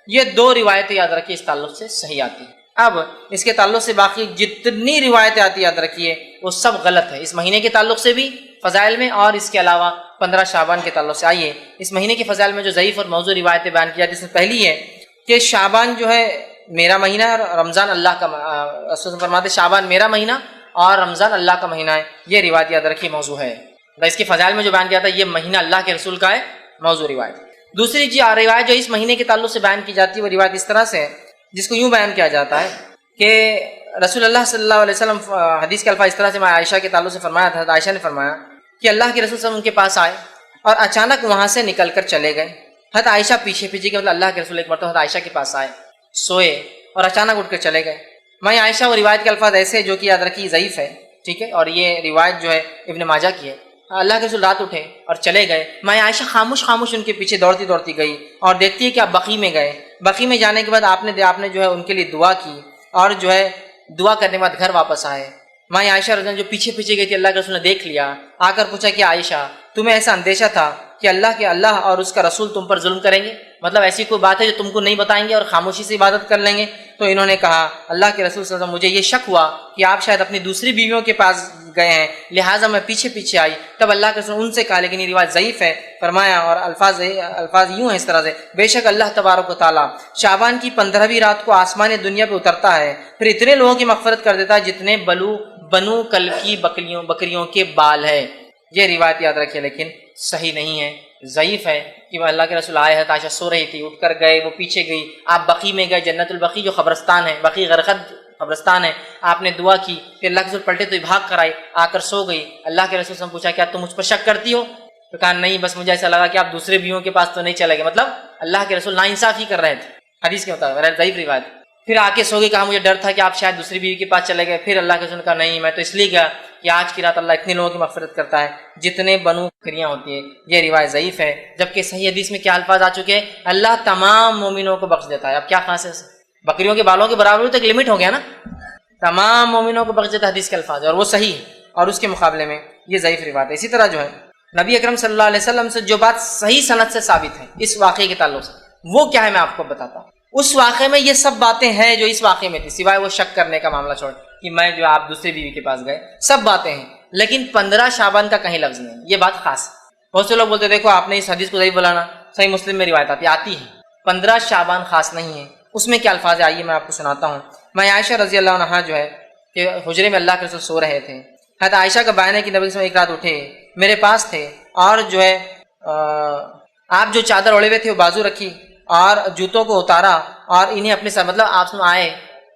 یہ دو روایتیں یاد رکھیے اس تعلق سے صحیح آتی ہیں. اب اس کے تعلق سے باقی جتنی روایتیں آتی یاد رکھیے وہ سب غلط ہے. اس مہینے کے تعلق سے بھی فضائل میں، اور اس کے علاوہ 15 شعبان کے تعلق سے. آئیے اس مہینے کے فضائل میں جو ضعیف اور موضوع روایتیں بیان کی جاتی ہیں، جس میں پہلی ہے کہ شعبان جو ہے میرا مہینہ ہے اور رمضان اللہ کا، رسول فرماتے شعبان میرا مہینہ اور رمضان اللہ کا مہینہ ہے. یہ روایت یاد رکھیے موضوع ہے. اس کے فضائل میں جو بیان کیا تھا یہ مہینہ اللہ کے رسول کا ہے، موضوع روایت. دوسری روایت جو اس مہینے کے تعلق سے بیان کی جاتی ہے وہ روایت اس طرح سے ہے جس کو یوں بیان کیا جاتا ہے کہ رسول اللہ صلی اللہ علیہ وسلم حدیث کے الفاظ اس طرح سے عائشہ کے تعلق سے فرمایا تھا. عائشہ نے فرمایا کہ اللہ کے رسول صلی اللہ علیہ وسلم ان کے پاس آئے اور اچانک وہاں سے نکل کر چلے گئے. حضرت عائشہ پیچھے کہ مطلب اللہ کے رسول ایک مرتبہ حضرت عائشہ کے پاس آئے، سوئے اور اچانک اٹھ کر چلے گئے. میں عائشہ وہ روایت کے الفاظ ایسے جو کہ یاد رکھی ضعیف ہے، ٹھیک ہے، اور یہ روایت جو ہے ابن ماجہ کی ہے. اللہ کے رسول رات اٹھے اور چلے گئے. میں عائشہ خاموش ان کے پیچھے دوڑتی گئی اور دیکھتی ہے کہ آپ بقیع میں گئے. بقیع میں جانے کے بعد آپ نے جو ہے ان کے لیے دعا کی اور جو ہے دعا کرنے کے بعد گھر واپس آئے. میں عائشہ رضی اللہ عنہا جو پیچھے گئی تھی اللہ کے رسول نے دیکھ لیا، آ کر پوچھا کہ عائشہ تمہیں ایسا اندیشہ تھا کہ اللہ اور اس کا رسول تم پر ظلم کریں گے؟ مطلب ایسی کوئی بات ہے جو تم کو نہیں بتائیں گے اور خاموشی سے عبادت کر لیں گے؟ تو انہوں نے کہا اللہ کے رسول صلی اللہ علیہ وسلم مجھے یہ شک ہوا کہ آپ شاید اپنی دوسری بیویوں کے پاس گئے ہیں، لہٰذا میں پیچھے آئی. تب اللہ کے رسول ان سے کہا، لیکن یہ روایت ضعیف ہے. فرمایا اور الفاظ یوں ہیں اس طرح سے، بے شک اللہ تبارک و تعالیٰ شعبان کی 15ویں رات کو آسمان دنیا پہ اترتا ہے، پھر اتنے لوگوں کی مغفرت کر دیتا ہے جتنے بنو کل کی بکریوں کے بال ہے. یہ روایت یاد رکھیے لیکن صحیح نہیں ہے، ضعیف ہے. کہ وہ اللہ کے رسول آئے ہیں، عائشہ سو رہی تھی، اٹھ کر گئے، وہ پیچھے گئی، آپ بقیع میں گئے، جنت البقیع جو قبرستان ہے، بقیع غرقد قبرستان ہے، آپ نے دعا کی، پھر اللہ کے رسول پلٹے تو بھاگ کر آئی، آ کر سو گئی. اللہ کے رسول سے پوچھا کیا تم مجھ پر شک کرتی ہو؟ تو کہا نہیں، بس مجھے ایسا لگا کہ آپ دوسرے بیویوں کے پاس تو نہیں چلے گئے. مطلب اللہ کے رسول ناانصافی کر رہے تھے حدیث کے مطابق، ضعیف روایت. پھر آ کے سو گئی، کہا مجھے ڈر تھا کہ آپ شاید دوسری بیوی کے پاس چلے گئے. پھر اللہ کے رسول نے کہا نہیں، میں تو اس لیے گیا کہ آج کی رات اللہ اتنے لوگوں کی مغفرت کرتا ہے جتنے بنو بکریاں ہوتی ہیں. یہ روایت ضعیف ہے، جبکہ صحیح حدیث میں کیا الفاظ آ چکے ہیں، اللہ تمام مومنوں کو بخش دیتا ہے. اب کیا خاص ہے، بکریوں کے بالوں کے برابر تک لمٹ ہو گیا نا، تمام مومنوں کو بخش دیتا ہے حدیث کے الفاظ، اور وہ صحیح ہے. اور اس کے مقابلے میں یہ ضعیف روایت ہے. اسی طرح جو ہے نبی اکرم صلی اللہ علیہ وسلم سے جو بات صحیح سند سے ثابت ہے اس واقعے کے تعلق سے، وہ کیا ہے میں آپ کو بتاتا ہوں. اس واقعے میں یہ سب باتیں ہیں جو اس واقعے میں تھی، سوائے وہ شک کرنے کا معاملہ چھوڑ کہ میں جو آپ دوسری بیوی کے پاس گئے، سب باتیں ہیں. لیکن 15 شعبان کا کہیں لفظ نہیں. یہ بات خاص ہے. بہت سے لوگ بولتے دیکھو آپ نے اس حدیث کو ضعیف بلانا، صحیح مسلم میں روایت آتی ہے. 15 شعبان خاص نہیں ہے. اس میں کیا الفاظ آئیے میں آپ کو سناتا ہوں. میں عائشہ رضی اللہ عنہا جو ہے کہ حجرے میں اللہ کے رسول سو رہے تھے. حضرت عائشہ کا بیان ہے کہ نبی صلی اللہ علیہ وسلم ایک رات اٹھے، میرے پاس تھے، اور جو ہے آپ جو چادر اوڑے ہوئے تھے وہ بازو رکھی اور جوتوں کو اتارا اور انہیں اپنے سر، مطلب آپ آئے،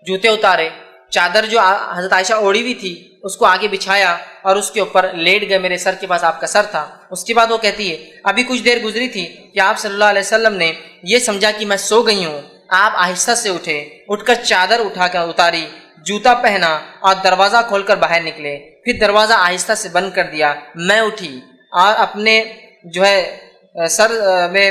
جوتے اتارے، چادر جو حضرت عائشہ اوڑی ہوئی تھی اس کو آگے بچھایا اور اس کے اوپر لیٹ گئے، میرے سر کے پاس آپ کا سر تھا. اس کے بعد وہ کہتی ہے ابھی کچھ دیر گزری تھی کہ آپ صلی اللہ علیہ وسلم نے یہ سمجھا کہ میں سو گئی ہوں. آپ آہستہ سے اٹھے، اٹھ کر چادر اٹھا کر اتاری، جوتا پہنا اور دروازہ کھول کر باہر نکلے، پھر دروازہ آہستہ سے بند کر دیا. میں اٹھی اور اپنے جو ہے سر میں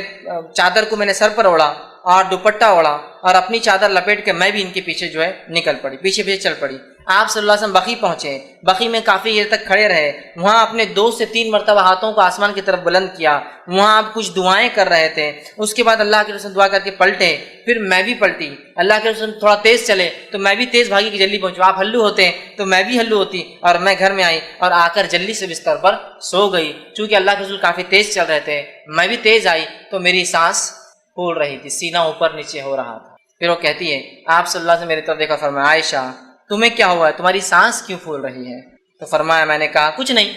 چادر کو میں نے سر پر اوڑھا اور دوپٹہ اوڑھا اور اپنی چادر لپیٹ کے میں بھی ان کے پیچھے جو ہے نکل پڑی، پیچھے چل پڑی. آپ صلی اللہ علیہ وسلم بقیع پہنچے، بقیع میں کافی دیر تک کھڑے رہے. وہاں اپنے 2 سے 3 مرتبہ ہاتھوں کو آسمان کی طرف بلند کیا. وہاں آپ کچھ دعائیں کر رہے تھے. اس کے بعد اللہ کے رسول دعا کر کے پلٹے، پھر میں بھی پلٹی. اللہ کے رسول تھوڑا تیز چلے تو میں بھی تیز بھاگی کہ جلدی پہنچوں. آپ ہلو ہوتے تو میں بھی ہلو ہوتی اور میں گھر میں آئی اور آ کر جلدی سے بستر پر سو گئی. چونکہ اللہ کے رسول کافی تیز چل رہے تھے، میں بھی تیز آئی تو میری سانس پھول رہی تھی، سینہ اوپر نیچے ہو رہا تھا. پھر وہ کہتی ہے آپ صلی اللہ علیہ وسلم میری طرف دیکھا، فرمایا عائشہ تمہیں کیا ہوا ہے، تمہاری سانس کیوں پھول رہی ہے؟ تو فرمایا میں نے کہا کچھ نہیں،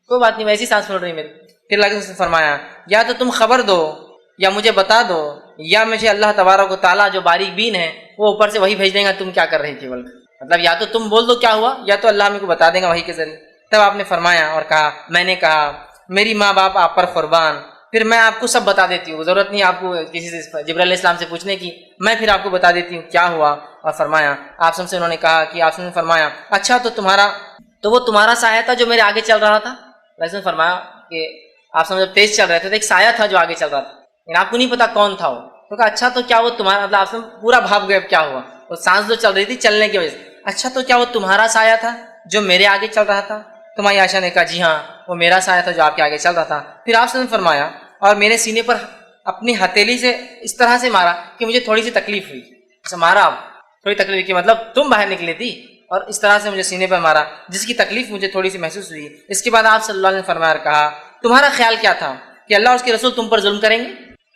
کوئی بات نہیں، ویسی سانس پھول رہی میری. پھر اللہ کے رسول نے فرمایا یا تو تم خبر دو یا مجھے بتا دو، یا مجھے اللہ تبارک و تعالیٰ جو باریک بین ہے وہ اوپر سے وہی بھیج دیں گا تم کیا کر رہی تھی. مطلب یا تو تم بول دو کیا ہوا یا تو اللہ میرے کو بتا دیں گا وہی کے ذریعے. تب آپ نے فرمایا اور کہا، میں نے کہا میری ماں باپ آپ پر قربان، پھر میں آپ کو سب بتا دیتی ہوں، ضرورت نہیں آپ کو کسی سے جبرائیل علیہ السلام سے پوچھنے کی، میں پھر آپ کو بتا دیتی ہوں کیا ہوا. اور فرمایا آپ سے انہوں نے کہا کہ آپ نے فرمایا اچھا تو وہ تمہارا سایہ تھا جو میرے آگے چل رہا تھا. ویسے نے فرمایا کہ آپ سمجھ جب تیز چل رہے تھے تو ایک سایہ تھا جو آگے چل رہا تھا، لیکن آپ کو نہیں پتا کون تھا وہ. تو کہا اچھا تو کیا وہ تمہارا، مطلب آپ سے پورا بھاپ گئے کیا ہوا، وہ سانس جو چل رہی تھی چلنے کی وجہ سے. اچھا تو کیا وہ تمہارا سایہ تھا جو میرے آگے چل رہا تھا؟ تمہاری عائشہ نے کہا جی ہاں وہ میرا سایہ تھا جو آپ کے آگے چل رہا تھا. پھر آپ نے فرمایا اور میرے سینے پر اپنی ہتھیلی سے اس طرح سے مارا کہ مجھے تھوڑی سی تکلیف ہوئی. اسے مارا اب تھوڑی تکلیف کی مطلب تم باہر نکلی تھی اور اس طرح سے مجھے سینے پر مارا جس کی تکلیف مجھے تھوڑی سی محسوس ہوئی. اس کے بعد آپ صلی اللہ علیہ وسلم نے فرمایا اور کہا تمہارا خیال کیا تھا کہ اللہ اور اس کے رسول تم پر ظلم کریں گے؟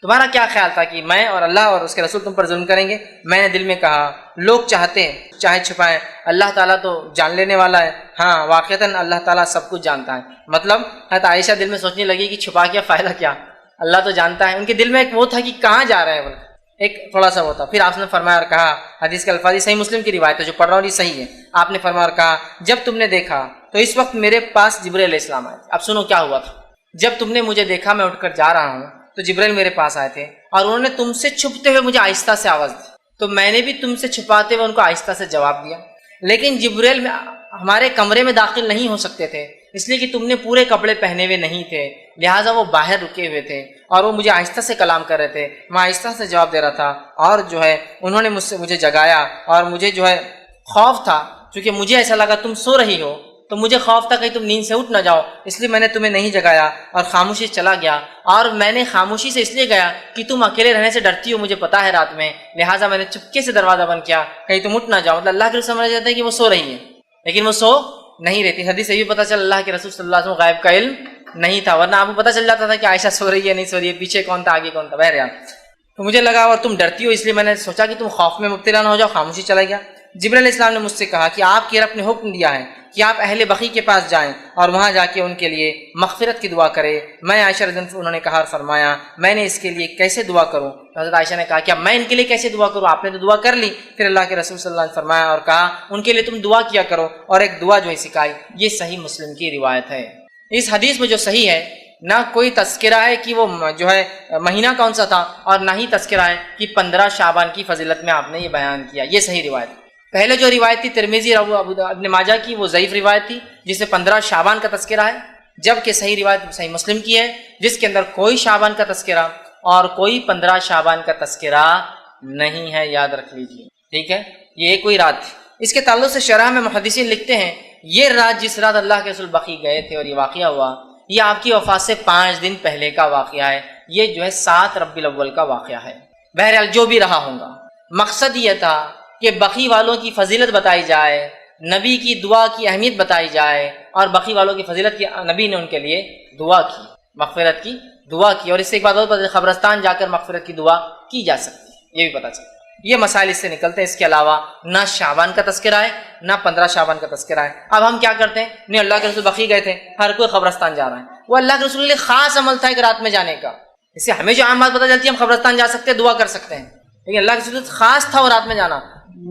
تمہارا کیا خیال تھا کہ میں اور اللہ اور اس کے رسول تم پر ظلم کریں گے؟ میں نے دل میں کہا لوگ چاہتے ہیں چاہے چھپائیں، اللہ تعالیٰ تو جان لینے والا ہے. ہاں واقعتاً اللہ تعالیٰ سب کچھ جانتا ہے. مطلب حضرت عائشہ دل میں سوچنے لگی کہ چھپا کیا فائدہ کیا، اللہ تو جانتا ہے. ان کے دل میں ایک وہ تھا کہ کہاں جا رہے ہیں بولے، ایک تھوڑا سا وہ تھا. پھر آپ نے فرمایا اور کہا، حدیث کے الفاظ صحیح مسلم کی روایت ہے جو پڑھ رہا ہوں یہ صحیح ہے. آپ نے فرمایا اور کہا جب تم نے دیکھا تو اس وقت میرے پاس جبرائیل علیہ السلام آئے. اب سنو کیا ہوا تھا. جب تم نے مجھے دیکھا میں اٹھ کر جا رہا ہوں تو جبرائیل میرے پاس آئے تھے اور انہوں نے تم سے چھپتے ہوئے مجھے آہستہ سے آواز دی، تو میں نے بھی تم سے چھپاتے ہوئے ان کو آہستہ سے جواب دیا. لیکن جبرائیل ہمارے کمرے میں داخل نہیں ہو سکتے تھے اس لیے کہ تم نے پورے کپڑے پہنے ہوئے نہیں تھے، لہٰذا وہ باہر رکے ہوئے تھے اور وہ مجھے آہستہ سے کلام کر رہے تھے. میں آہستہ سے جواب دے رہا تھا اور جو ہے انہوں نے مجھے جگایا اور مجھے جو ہے خوف تھا کیونکہ مجھے ایسا لگا تم سو رہی ہو تو مجھے خوف تھا کہ تم نیند سے اٹھ نہ جاؤ، اس لیے میں نے تمہیں نہیں جگایا اور خاموشی سے چلا گیا. اور میں نے خاموشی سے اس لیے گیا کہ تم اکیلے رہنے سے ڈرتی ہو مجھے پتا ہے رات میں، لہٰذا میں نے چپکے سے دروازہ بند کیا کہیں تم اٹھ نہ جاؤ. مطلب اللہ کے رسول سمجھ جاتا ہے کہ وہ سو رہی ہے لیکن وہ سو نہیں رہتی. حدیث سے بھی پتہ چلا اللہ کے رسول صلی اللہ علیہ وسلم غائب کا علم نہیں تھا، ورنہ آپ کو پتہ چل جاتا تھا کہ عائشہ سو رہی ہے نہیں سو رہی ہے، پیچھے کون تھا آگے کون تھا. بہرحال تو مجھے لگا اور تم ڈرتی ہو اس لیے میں نے سوچا کہ تم خوف میں مبتلا نہ ہو جاؤ، خاموشی چلا گیا. جبرائیل علیہ السلام نے مجھ سے کہا کہ آپ کے رب نے حکم دیا ہے کہ آپ اہل بقیع کے پاس جائیں اور وہاں جا کے ان کے لیے مغفرت کی دعا کریں. میں عائشہ رضی اللہ عنہا، انہوں نے کہا اور فرمایا میں نے اس کے لیے کیسے دعا کروں؟ حضرت عائشہ نے کہا کیا میں ان کے لیے کیسے دعا کروں؟ آپ نے تو دعا کر لی. پھر اللہ کے رسول صلی اللہ علیہ وسلم نے فرمایا اور کہا ان کے لیے تم دعا کیا کرو اور ایک دعا جو ہے سکھائی. یہ صحیح مسلم کی روایت ہے. اس حدیث میں جو صحیح ہے نہ کوئی تذکرہ ہے کہ وہ جو ہے مہینہ کون سا تھا اور نہ ہی تذکرہ ہے کہ 15 شعبان کی فضیلت میں آپ نے یہ بیان کیا. یہ صحیح روایت ہے. پہلے جو روایت تھی ترمذی اور ابن ماجہ کی وہ ضعیف روایت تھی جس سے 15 شعبان کا تذکرہ ہے، جبکہ صحیح روایت صحیح مسلم کی ہے جس کے اندر کوئی شعبان کا تذکرہ اور کوئی 15 شعبان کا تذکرہ نہیں ہے. یاد رکھ لیجیے ٹھیک ہے. یہ کوئی رات تھی. اس کے تعلق سے شرح میں محدثین لکھتے ہیں یہ رات جس رات اللہ کے رسول بقیع گئے تھے اور یہ واقعہ ہوا یہ آپ کی وفات سے 5 دن پہلے کا واقعہ ہے. یہ جو ہے 7 ربیع الاول کا واقعہ ہے. بہرحال جو بھی رہا ہوگا مقصد یہ تھا کہ بقیع والوں کی فضیلت بتائی جائے، نبی کی دعا کی اہمیت بتائی جائے اور بقیع والوں کی فضیلت کی نبی نے ان کے لیے دعا کی، مغفرت کی دعا کی. اور اس سے ایک بات اور قبرستان جا کر مغفرت کی دعا کی جا سکتی ہے، یہ بھی پتہ چلتا ہے. یہ مسائل اس سے نکلتے ہیں. اس کے علاوہ نہ شعبان کا تذکرہ ہے نہ 15 شعبان کا تذکرہ ہے. اب ہم کیا کرتے ہیں؟ نہیں اللہ کے رسول بقیع گئے تھے، ہر کوئی قبرستان جا رہا ہے. وہ اللہ کے رسول کے لیے خاص عمل تھا ایک رات میں جانے کا. اس سے ہمیں جو عام بات پتہ چلتی ہے ہم قبرستان جا سکتے ہیں دعا کر سکتے ہیں، لیکن اللہ کے رسول خاص تھا وہ رات میں جانا.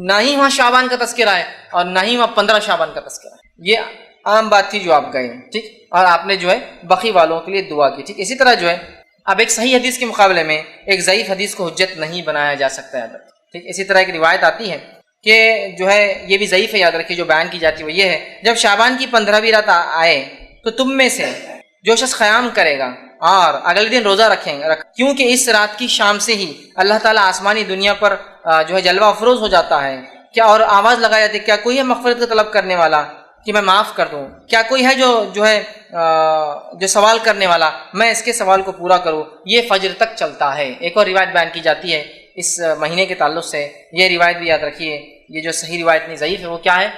نہ ہی وہاں شعبان کا تذکرہ ہے اور نہ ہی وہاں 15 شعبان کا تذکرہ ہے. یہ عام بات تھی جو آپ گئے ٹھیک، اور آپ نے جو ہے بقیع والوں کے لیے دعا کی ٹھیک. اسی طرح جو ہے اب ایک صحیح حدیث کے مقابلے میں ایک ضعیف حدیث کو حجت نہیں بنایا جا سکتا ہے ٹھیک. اسی طرح ایک روایت آتی ہے کہ جو ہے یہ بھی ضعیف ہے، یاد رکھیے جو بیان کی جاتی ہے وہ یہ ہے جب شعبان کی 15ویں رات آئے تو تم میں سے جو شخص قیام کرے گا اور اگلے دن روزہ رکھیں گے کیونکہ اس رات کی شام سے ہی اللہ تعالیٰ آسمانی دنیا پر جو ہے جلوہ افروز ہو جاتا ہے کیا، اور آواز لگائی جاتی ہے کیا کوئی ہے مغفرت کا طلب کرنے والا کہ میں معاف کر دوں؟ کیا کوئی ہے جو ہے جو سوال کرنے والا میں اس کے سوال کو پورا کروں؟ یہ فجر تک چلتا ہے. ایک اور روایت بیان کی جاتی ہے اس مہینے کے تعلق سے، یہ روایت بھی یاد رکھیے، یہ جو صحیح روایت نہیں ضعیف ہے وہ کیا ہے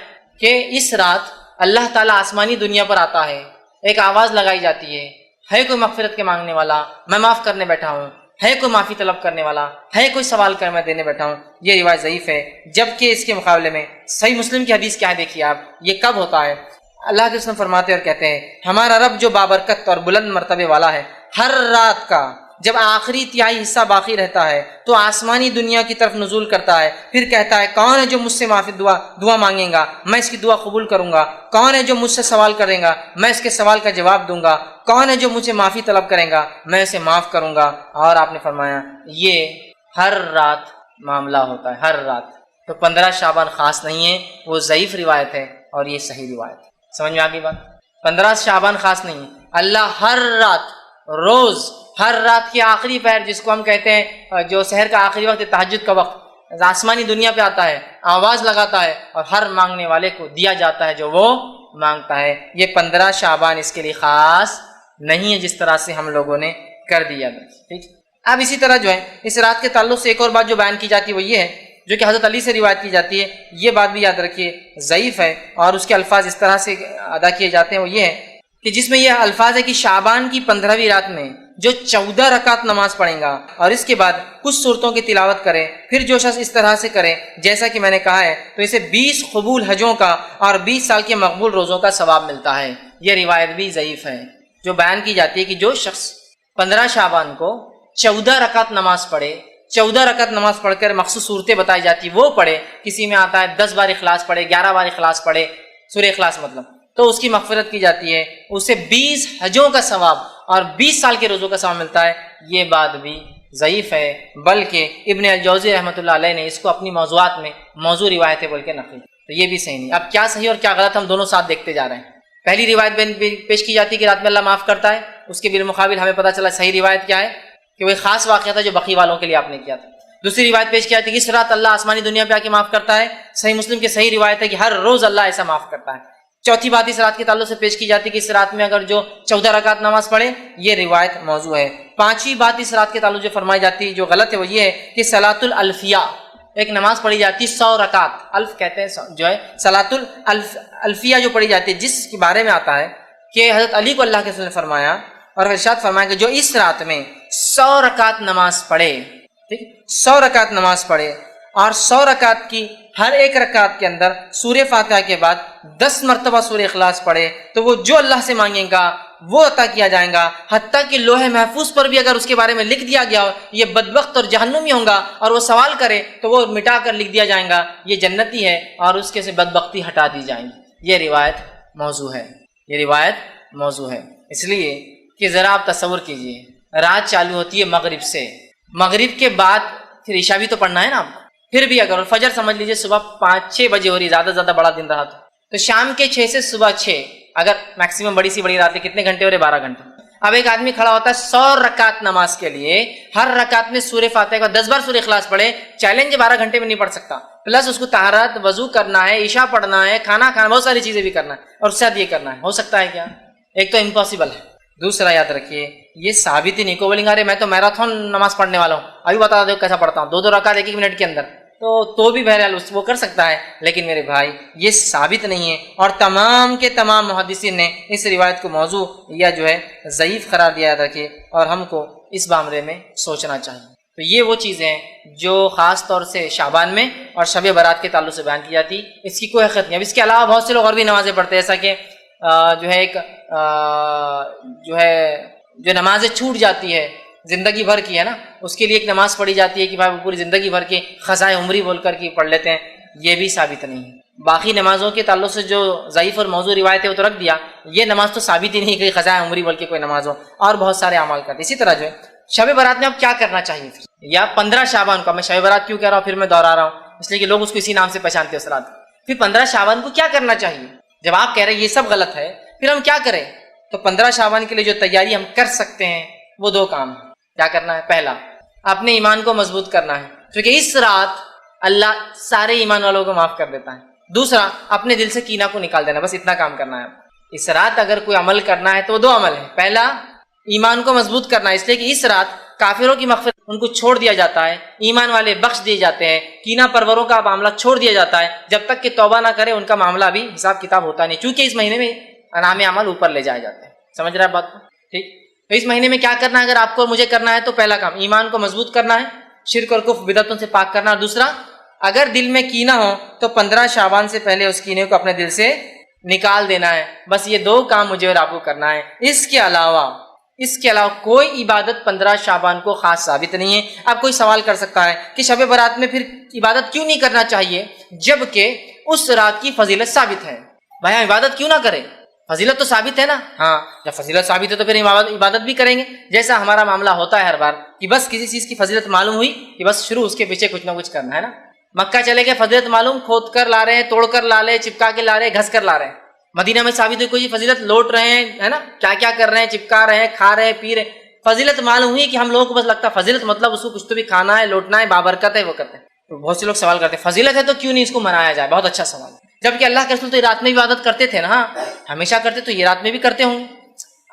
کہ اس رات اللہ تعالیٰ آسمانی دنیا پر آتا ہے، ایک آواز لگائی جاتی ہے کوئی مغفرت کے مانگنے والا؟ میں معاف کرنے بیٹھا ہوں. ہے کوئی معافی طلب کرنے والا؟ ہے کوئی سوال کر میں دینے بیٹھا ہوں؟ یہ روایت ضعیف ہے. جبکہ اس کے مقابلے میں صحیح مسلم کی حدیث کیا ہے دیکھیے آپ. یہ کب ہوتا ہے؟ اللہ کے رسول فرماتے اور کہتے ہیں ہمارا رب جو بابرکت اور بلند مرتبے والا ہے ہر رات کا جب آخری تہائی حصہ باقی رہتا ہے تو آسمانی دنیا کی طرف نزول کرتا ہے، پھر کہتا ہے کون ہے جو مجھ سے معافی دعا مانگے گا میں اس کی دعا قبول کروں گا، کون ہے جو مجھ سے سوال کرے گا میں اس کے سوال کا جواب دوں گا، کون ہے جو مجھ سے معافی طلب کرے گا میں اسے معاف کروں گا. اور آپ نے فرمایا یہ ہر رات معاملہ ہوتا ہے، ہر رات. تو 15 شعبان خاص نہیں ہے، وہ ضعیف روایت ہے اور یہ صحیح روایت ہے. سمجھ میں آ گئی بات؟ 15 شعبان خاص نہیں ہے، اللہ ہر رات روز ہر رات کی آخری پہر جس کو ہم کہتے ہیں جو سحر کا آخری وقت تہجد کا وقت آسمانی دنیا پہ آتا ہے، آواز لگاتا ہے اور ہر مانگنے والے کو دیا جاتا ہے جو وہ مانگتا ہے. یہ 15 شعبان اس کے لیے خاص نہیں ہے جس طرح سے ہم لوگوں نے کر دیا. ٹھیک. اب اسی طرح جو ہے اس رات کے تعلق سے ایک اور بات جو بیان کی جاتی ہے وہ یہ ہے، جو کہ حضرت علی سے روایت کی جاتی ہے، یہ بات بھی یاد رکھیے ضعیف ہے، اور اس کے الفاظ اس طرح سے ادا کیے جاتے ہیں، وہ یہ ہے کہ جس میں یہ الفاظ ہے کہ شعبان کی 15ویں رات میں جو 14 رکعت نماز پڑھیں گا اور اس کے بعد کچھ صورتوں کی تلاوت کرے، پھر جو شخص اس طرح سے کرے جیسا کہ میں نے کہا ہے تو اسے 20 قبول حجوں کا اور 20 سال کے مقبول روزوں کا ثواب ملتا ہے۔ یہ روایت بھی ضعیف ہے جو بیان کی جاتی ہے کہ جو شخص 15 شعبان کو 14 رکعت نماز پڑھے، 14 رکعت نماز پڑھ کر مخصوص صورتیں بتائی جاتی وہ پڑھے، کسی میں آتا ہے 10 بار اخلاص پڑھے، 11 بار اخلاص پڑھے، سورہ اخلاص مطلب، تو اس کی مغفرت کی جاتی ہے، اسے 20 حجوں کا ثواب اور 20 سال کے روزوں کا ثواب ملتا ہے۔ یہ بات بھی ضعیف ہے، بلکہ ابن الجوزی رحمۃ اللہ علیہ نے اس کو اپنی موضوعات میں موضوع روایتیں بول کے نقل، تو یہ بھی صحیح نہیں۔ اب کیا صحیح اور کیا غلط ہم دونوں ساتھ دیکھتے جا رہے ہیں۔ پہلی روایت پیش کی جاتی ہے کہ رات میں اللہ معاف کرتا ہے، اس کے بالمقابل ہمیں پتہ چلا صحیح روایت کیا ہے کہ وہ ایک خاص واقعہ تھا جو بقی والوں کے لیے آپ نے کیا تھا۔ دوسری روایت پیش کی جاتی ہے کہ اس رات اللہ آسمانی دنیا پہ آ کے معاف کرتا ہے، صحیح مسلم کی صحیح روایت ہے کہ ہر روز اللہ ایسا معاف کرتا ہے۔ چوتھی بات اس رات کے تعلق سے پیش کی جاتی ہے کہ اس رات میں اگر جو 14 رکعت نماز پڑھے، یہ روایت موضوع ہے۔ پانچویں بات اس رات کے تعلق جو فرمائی جاتی ہے جو غلط ہے وہ یہ ہے کہ صلاۃ الالفیہ، ایک نماز پڑھی جاتی ہے 100 رکعت، الف کہتے ہیں جو ہے صلاۃ الالفیہ جو پڑھی جاتی ہے، جس کے بارے میں آتا ہے کہ حضرت علی کو اللہ کے رسول نے فرمایا اور ارشاد فرمایا کہ جو اس رات میں 100 رکعت نماز پڑھے، ٹھیک، 100 رکعت نماز پڑھے اور 100 رکعت کی ہر ایک رکعت کے اندر سورہ فاتحہ کے بعد 10 مرتبہ سورہ اخلاص پڑھے تو وہ جو اللہ سے مانگے گا وہ عطا کیا جائے گا، حتیٰ کہ لوح محفوظ پر بھی اگر اس کے بارے میں لکھ دیا گیا یہ بدبخت اور جہنمی ہوں گا اور وہ سوال کرے تو وہ مٹا کر لکھ دیا جائے گا یہ جنتی ہے اور اس کے سے بدبختی ہٹا دی جائیں گی۔ یہ روایت موضوع ہے، یہ روایت موضوع ہے، اس لیے کہ ذرا آپ تصور کیجئے رات چالو ہوتی ہے مغرب سے، مغرب کے بعد پھر عشاء بھی تو پڑھنا ہے نا آپ کو، پھر بھی اگر فجر سمجھ لیجئے صبح 5-6 بجے ہو رہی، زیادہ سے زیادہ بڑا دن رہا تو شام کے 6 سے صبح 6، اگر میکسیمم بڑی سی بڑی رات ہے کتنے گھنٹے ہو رہے؟ 12 گھنٹے۔ اب ایک آدمی کھڑا ہوتا ہے 100 رکعت نماز کے لیے، ہر رکعت میں سورہ فاتحہ کا 10 بار سورہ اخلاص پڑھے، چیلنج 12 گھنٹے میں نہیں پڑھ سکتا، پلس اس کو طہارت، وضو کرنا ہے، عشاء پڑھنا ہے، کھانا کھانا، بہت ساری چیزیں بھی کرنا ہے اور اس کے ساتھ یہ کرنا ہے، ہو سکتا ہے کیا؟ ایک تو امپاسبل ہے، دوسرا یاد رکھیے یہ ثابت ہی نہیں، کو بولیں گے ارے میں تو میراتھن نماز پڑھنے والا ہوں، ابھی بتا دو کیسا پڑھتا ہوں، 2 رکعت 1 منٹ کے اندر، تو بھی بہرحال وہ کر سکتا ہے، لیکن میرے بھائی یہ ثابت نہیں ہے، اور تمام کے تمام محدثین نے اس روایت کو موضوع یا جو ہے ضعیف قرار دیا، یاد رکھیے، اور ہم کو اس معاملے میں سوچنا چاہیے۔ تو یہ وہ چیزیں ہیں جو خاص طور سے شعبان میں اور شب برات کے تعلق سے بیان کی جاتی، اس کی کوئی حقیقت نہیں۔ اب اس کے علاوہ بہت سے لوگ اور بھی نمازیں پڑھتے ہیں، جیسا کہ جو ہے ایک جو نمازیں چھوٹ جاتی ہے زندگی بھر کی ہے نا، اس کے لیے ایک نماز پڑھی جاتی ہے کہ بھائی وہ پوری زندگی بھر کے خزائے عمری بول کر کے پڑھ لیتے ہیں، یہ بھی ثابت نہیں ہے۔ باقی نمازوں کے تعلق سے جو ضعیف اور موضوع روایت ہے وہ تو رکھ دیا، یہ نماز تو ثابت ہی نہیں کہ خزائے عمری بول کے کوئی نماز ہو، اور بہت سارے اعمال کرتے۔ اسی طرح جو ہے شب برات میں اب کیا کرنا چاہیے، یا 15 شعبان کو، میں شب برات کیوں کہہ رہا ہوں پھر میں دوہرا رہا ہوں اس لیے کہ لوگ اس کو اسی نام سے پہچانتے ہیں اس رات، پھر 15 شعبان کو کیا کرنا چاہیے؟ جب آپ کہہ رہے ہیں یہ سب غلط ہے پھر ہم کیا کریں؟ تو 15 شعبان کے لیے جو تیاری ہم کر سکتے ہیں وہ 2 کام ہیں۔ کیا کرنا ہے؟ پہلا، اپنے ایمان کو مضبوط کرنا ہے، کیونکہ اس رات اللہ سارے ایمان والوں کو معاف کر دیتا ہے۔ دوسرا، اپنے دل سے کینہ کو نکال دینا، بس اتنا کام کرنا ہے۔ اس رات اگر کوئی عمل کرنا ہے تو 2 عمل ہیں۔ پہلا، ایمان کو مضبوط کرنا ہے، اس لیے کہ اس رات کافروں کی مغفرت ان کو چھوڑ دیا جاتا ہے، ایمان والے بخش دیے جاتے ہیں، کینہ پروروں کا معاملہ چھوڑ دیا جاتا ہے، جب تک کہ توبہ نہ کرے ان کا معاملہ بھی حساب کتاب ہوتا نہیں، چونکہ اس مہینے میں انعام اعمال اوپر لے جائے جاتے ہیں۔ سمجھ رہے ہیں بات کو؟ ٹھیک، تو اس مہینے میں کیا کرنا ہے اگر آپ کو مجھے کرنا ہے تو پہلا کام ایمان کو مضبوط کرنا ہے، شرک اور کفر بدعتوں سے پاک کرنا، اور دوسرا اگر دل میں کینہ ہو تو 15 شعبان سے پہلے اس کینے کو اپنے دل سے نکال دینا ہے۔ بس یہ 2 کام مجھے اور آپ کو کرنا ہے، اس کے علاوہ کوئی عبادت 15 شعبان کو خاص ثابت نہیں ہے۔ اب کوئی سوال کر سکتا ہے کہ شب برات میں پھر عبادت کیوں نہیں کرنا چاہیے جبکہ اس رات کی فضیلت ثابت ہے؟ بھائی عبادت کیوں نہ کرے؟ فضیلت تو ثابت ہے نا۔ ہاں، جب فضیلت ثابت ہے تو پھر عبادت بھی کریں گے، جیسا ہمارا معاملہ ہوتا ہے ہر بار کہ بس کسی چیز کی فضیلت معلوم ہوئی کہ بس شروع اس کے پیچھے کچھ نہ کچھ کرنا ہے نا۔ مکہ چلے گئے، فضیلت معلوم، کھود کر لا رہے ہیں، توڑ کر لا رہے ہیں، چپکا کے لا رہے ہیں، گھس کر لا رہے ہیں۔ مدینہ میں ثابت ہوئی کوئی فضیلت، لوٹ رہے ہیں، ہے نا، کیا کیا کر رہے ہیں، چپکا رہے ہیں، کھا رہے ہیں، پی رہے ہیں، فضیلت معلوم ہوئی کہ ہم لوگوں کو بس لگتا ہے فضیلت مطلب اس کو کچھ تو بھی کھانا ہے، لوٹنا ہے، بابرکت ہے، وہ کرتے ہیں۔ تو بہت سے لوگ سوال کرتے ہیں فضیلت ہے تو کیوں نہیں اس کو منایا جائے؟ بہت اچھا سوال ہے، جبکہ اللہ کے رسول تو رات میں بھی عبادت کرتے تھے نا، ہمیشہ کرتے، تو یہ رات میں بھی کرتے ہوں گے۔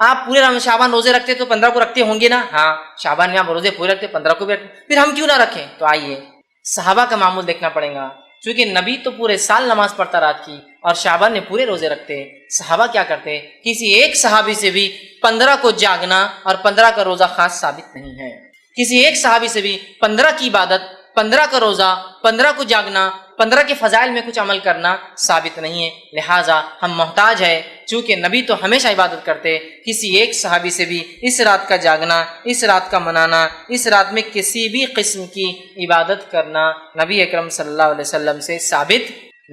آپ پورے شعبان روزے رکھتے تو 15 کو رکھتے ہوں گے نا؟ ہاں، شعبان میں آپ روزے پورے رکھتے 15 کو بھی رکھتے، پھر ہم کیوں نہ رکھیں؟ تو آئیے صحابہ کا معمول دیکھنا پڑے گا، چونکہ نبی تو پورے سال نماز پڑھتا رات کی، اور شعبان میں پورے روزے رکھتے۔ صحابہ کیا کرتے؟ کسی ایک صحابی سے بھی 15 کو جاگنا اور 15 کا روزہ خاص ثابت نہیں ہے، کسی ایک صحابی سے بھی 15 کی عبادت، 15 کا روزہ، 15 کو جاگنا، 15 کے فضائل میں کچھ عمل کرنا ثابت نہیں ہے۔ لہٰذا ہم محتاج ہے، چونکہ نبی تو ہمیشہ عبادت کرتے، کسی ایک صحابی سے بھی اس رات کا جاگنا، اس رات کا منانا، اس رات میں کسی بھی قسم کی عبادت کرنا نبی اکرم صلی اللہ علیہ وسلم سے ثابت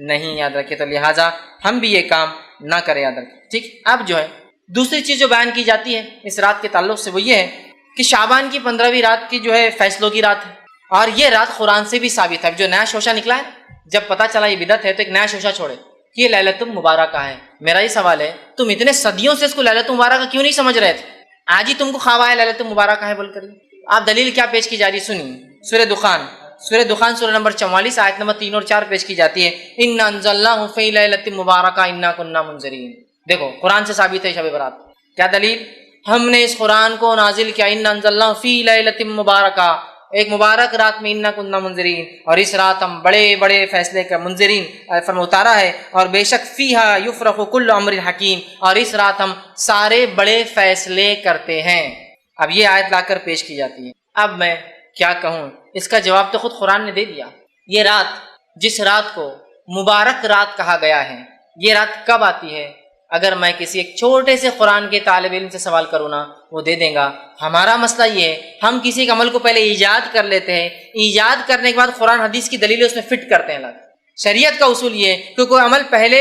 نہیں، یاد رکھے۔ تو لہٰذا ہم بھی یہ کام نہ کریں، یاد رکھیں، ٹھیک۔ اب جو ہے دوسری چیز جو بیان کی جاتی ہے اس رات کے تعلق سے، وہ یہ ہے کہ شعبان کی 15ویں رات کی جو ہے فیصلوں کی رات ہے، اور یہ رات قرآن سے بھی ثابت ہے۔ جو نیا شوشہ نکلا ہے، جب پتہ چلا یہ بدعت ہے تو ایک نیا شوشہ چھوڑے کہ یہ لیلۃ المبارکہ ہے۔ میرا یہ سوال ہے، تم اتنے صدیوں سے اس کو لیلۃ المبارکہ کیوں نہیں سمجھ رہے تھے؟ آج ہی تم کو خواب آیا لیلۃ المبارکہ ہے بول کر؟ آپ دلیل کیا پیش کی جا رہی ہے سنیے۔ سورہ دخان سورہ نمبر 44 آیت نمبر 3 اور 4 پیش کی جاتی ہے، اِنَّا أَنزَلْنَاهُ فِي لَيْلَةٍ مُبَارَكَةٍ إِنَّا كُنَّا مُنذِرِينَ۔ دیکھو قرآن سے ثابت ہے شب برات۔ کیا دلیل؟ ہم نے اس قرآن کو نازل کیا، اِنَّا أَنزَلْنَاهُ فِي لَيْلَةٍ مُبَارَكَةٍ، ایک مبارک رات میں، اِنَّا كُنَّا مُنذِرِينَ، اور اس رات ہم بڑے بڑے فیصلے کا منذرین فرما اتارا ہے، اور بے شک فیہا یفرق کل امر حکیم، اور اس رات ہم سارے بڑے فیصلے کرتے ہیں۔ اب یہ آیت لا کر پیش کی جاتی ہے۔ اب میں کیا کہوں، اس کا جواب تو خود قرآن نے دے دیا۔ یہ رات، جس رات کو مبارک رات کہا گیا ہے، یہ رات کب آتی ہے؟ اگر میں کسی ایک چھوٹے سے قرآن کے طالب علم سے سوال کروں نا، وہ دے دیں گا۔ ہمارا مسئلہ یہ ہے، ہم کسی ایک عمل کو پہلے ایجاد کر لیتے ہیں، ایجاد کرنے کے بعد قرآن حدیث کی دلیلیں اس میں فٹ کرتے ہیں۔ شریعت کا اصول یہ ہے کہ کوئی عمل پہلے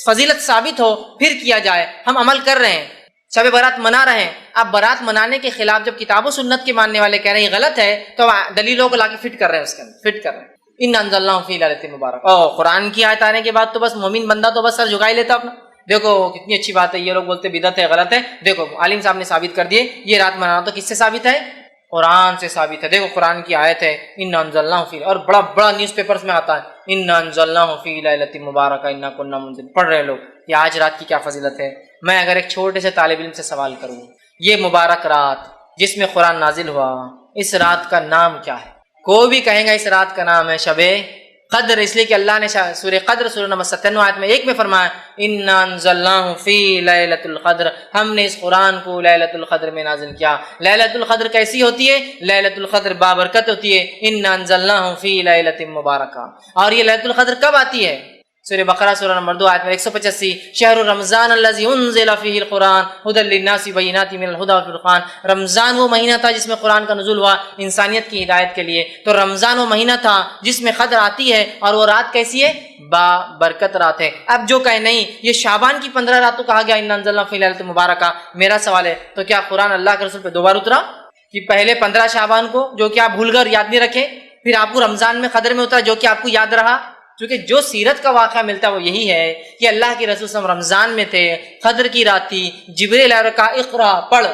فضیلت ثابت ہو پھر کیا جائے۔ ہم عمل کر رہے ہیں، شب برات منا رہے ہیں، اب برات منانے کے خلاف جب کتاب و سنت کے ماننے والے کہہ رہے ہیں یہ غلط ہے، تو دلیلوں کو لا کے فٹ کر رہے ہیں، اس کے اندر فٹ کر رہے ہیں۔ اِنَّا أَنزَلْنَاهُ فِي لَيْلَةٍ مُبَارَكَةٍ، قرآن کی آیت آنے کے بعد تو بس مومن بندہ تو بس سر جھکا ہی لیتا اپنا۔ دیکھو کتنی اچھی بات ہے، یہ لوگ بولتے بدعت ہے، غلط ہے۔ دیکھو عالم صاحب نے ثابت کر دیے، یہ رات منانا تو کس سے ثابت ہے؟ قرآن سے ثابت ہے۔ دیکھو قرآن کی آیت ہے، اِنَّا أَنزَلْنَاهُ فِي، اور بڑا بڑا نیوز پیپرز میں آتا ہے، اِنَّا أَنزَلْنَاهُ فِي لَيْلَةٍ مُبَارَكَةٍ إِنَّا كُنَّا مُنذِرِينَ۔ پڑھ رہے لوگ کہ آج رات کی کیا فضیلت ہے۔ میں اگر ایک چھوٹے سے طالب علم سے سوال کروں، یہ مبارک رات جس میں قرآن نازل ہوا، اس رات کا نام کیا ہے؟ کوئی بھی کہیں گا اس رات کا نام ہے شب قدر، اس لیے کہ اللہ نے سورہ قدر سورہ نمبر 97 آیت میں 1 میں فرمایا، اِنَّا أَنزَلْنَاهُ فِي لَيْلَةِ الْقَدْرِ، ہم نے اس قرآن کو لیلۃ القدر میں نازل کیا۔ لیلۃ القدر کیسی ہوتی ہے؟ لیلۃ القدر بابرکت ہوتی ہے۔ اِنَّا أَنزَلْنَاهُ فِي لَيْلَةٍ مُبَارَكَةٍ، اور یہ لیلۃ القدر کب آتی ہے؟ سورہ بقرہ سورہ نمبر 2 آیت میں 185، شہر رمضان الذی انزل فیہ القرآن ھدی للناس بینات من الھدی والفرقان، رمضان وہ مہینہ تھا جس میں قرآن کا نزول ہوا انسانیت کی ہدایت کے لیے۔ تو رمضان وہ مہینہ تھا جس میں قدر آتی ہے، اور وہ رات کیسی ہے؟ با برکت رات ہے۔ اب جو کہے نہیں یہ شعبان کی 15 رات کو کہا گیا اِنَّا أَنزَلْنَاهُ فِي لَيْلَةٍ مُبَارَكَةٍ، میرا سوال ہے تو کیا قرآن اللہ کے رسول پہ 2 بار اترا؟ کہ پہلے 15 شعبان کو جو کہ آپ بھول کر یاد نہیں رکھے، پھر آپ کو رمضان میں قدر میں اترا جو کہ آپ کو یاد رہا؟ کیونکہ جو سیرت کا واقعہ ملتا ہے وہ یہی ہے کہ اللہ کے رسول صلی اللہ علیہ وسلم رمضان میں تھے، قدر کی رات تھی، جبریل آیا اور کہا اقرا پڑھ۔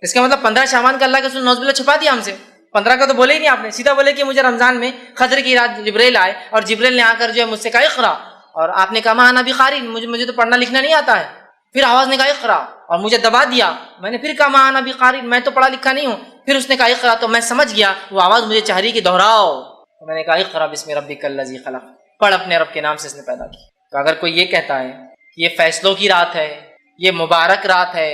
اس کا مطلب 15 شعبان کا اللہ کے رسول نعوذ باللہ چھپا دیا ہم سے، 15 کا تو بولے ہی نہیں آپ نے، سیدھا بولے کہ مجھے رمضان میں قدر کی رات جبریل آئے اور جبریل نے آ کر جو ہے مجھ سے کہا اقرا، اور آپ نے کہا ما انا بقاری، مجھے تو پڑھنا لکھنا نہیں آتا ہے۔ پھر آواز نے کہا اقرا اور مجھے دبا دیا، میں نے پھر کہا ما انا بقاری، میں تو پڑھا لکھا نہیں ہوں۔ پھر اس نے کہا اقرا تو میں سمجھ گیا، وہ آواز مجھے چاہ رہی کہ دہراؤ، تو میں نے کہا اقرا بسم ربک الذی خلق، پڑھ اپنے رب کے نام سے اس نے پیدا کی۔ تو اگر کوئی یہ کہتا ہے کہ یہ فیصلوں کی رات ہے، یہ مبارک رات ہے،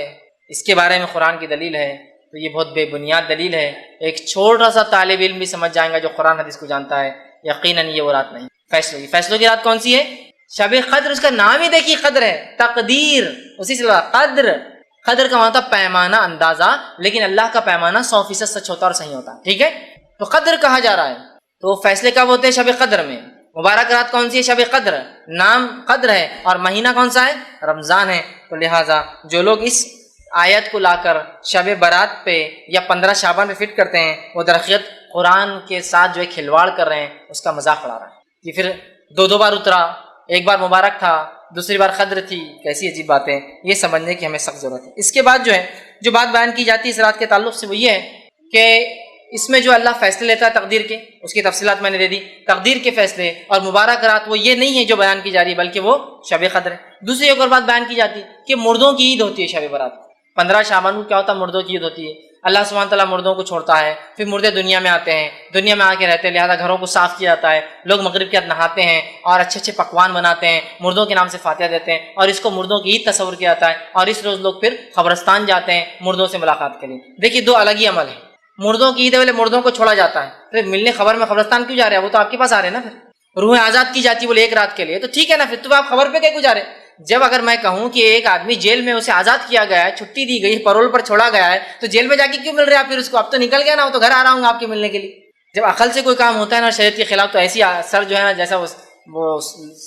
اس کے بارے میں قرآن کی دلیل ہے، تو یہ بہت بے بنیاد دلیل ہے۔ ایک چھوٹا سا طالب علم بھی سمجھ جائیں گا جو قرآن حدیث کو جانتا ہے، یقیناً یہ وہ رات نہیں۔ فیصلوں کی رات کون سی ہے؟ شب قدر، اس کا نام ہی دیکھیے قدر ہے، تقدیر، اسی سے قدر کا مطلب پیمانہ، اندازہ، لیکن اللہ کا پیمانہ 100% سچ ہوتا اور صحیح ہوتا ہے، ٹھیک ہے؟ تو قدر کہا جا رہا ہے، تو فیصلے کب ہوتے ہیں؟ شب قدر میں۔ مبارک رات کون سی ہے؟ شب قدر، نام قدر ہے اور مہینہ کون سا ہے؟ رمضان ہے۔ تو لہٰذا جو لوگ اس آیت کو لا کر شب برات پہ یا 15 شعبان پہ فٹ کرتے ہیں، وہ درخت قرآن کے ساتھ جو ہے کھلواڑ کر رہے ہیں، اس کا مذاق اڑا رہا ہے۔ یہ پھر 2 بار اترا، ایک بار مبارک تھا، دوسری بار قدر تھی، کیسی عجیب بات ہے، یہ سمجھنے کی ہمیں سخت ضرورت ہے۔ اس کے بعد جو ہے جو بات بیان کی جاتی ہے اس رات کے تعلق سے، وہ یہ ہے کہ اس میں جو اللہ فیصلے لیتا ہے تقدیر کے، اس کی تفصیلات میں نے دے دی۔ تقدیر کے فیصلے اور مبارک رات وہ یہ نہیں ہے جو بیان کی جا رہی ہے، بلکہ وہ شب قدر ہے۔ دوسری ایک اور بات بیان کی جاتی ہے کہ مردوں کی عید ہوتی ہے شب برات، 15 شعبان کو کیا ہوتا ہے؟ مردوں کی عید ہوتی ہے. اللہ سبحانہ تعالیٰ مردوں کو چھوڑتا ہے، پھر مردے دنیا میں آتے ہیں، دنیا میں آ کے رہتے ہیں، لہٰذا گھروں کو صاف کیا جاتا ہے، لوگ مغرب کے بعد نہاتے ہیں اور اچھے اچھے پکوان بناتے ہیں، مردوں کے نام سے فاتحہ دیتے ہیں، اور اس کو مردوں کی عید تصور کیا جاتا ہے. اور اس روز لوگ پھر قبرستان جاتے ہیں مردوں سے ملاقات کے لیے. دیکھیے دو الگ ہی عمل ہیں. مردوں کی عید والے مردوں کو چھوڑا جاتا ہے، پھر ملنے خبر میں قبرستان کیوں جا رہے ہیں؟ وہ تو آپ کے پاس آ رہے ہیں نا. پھر روحیں آزاد کی جاتی بولے ایک رات کے لیے، تو ٹھیک ہے نا، پھر تو آپ خبر پہ کیوں جا رہے ہیں؟ جب اگر میں کہوں کہ ایک آدمی جیل میں اسے آزاد کیا گیا ہے، چھٹی دی گئی، پرول پر چھوڑا گیا ہے، تو جیل میں جا کے کیوں مل رہے ہیں آپ پھر اس کو؟ اب تو نکل گیا نا، وہ تو گھر آ رہا ہوں آپ کے ملنے کے لیے. جب عقل سے کوئی کام ہوتا ہے نا شریعت کے خلاف، تو ایسی سر جو ہے نا جیسا وہ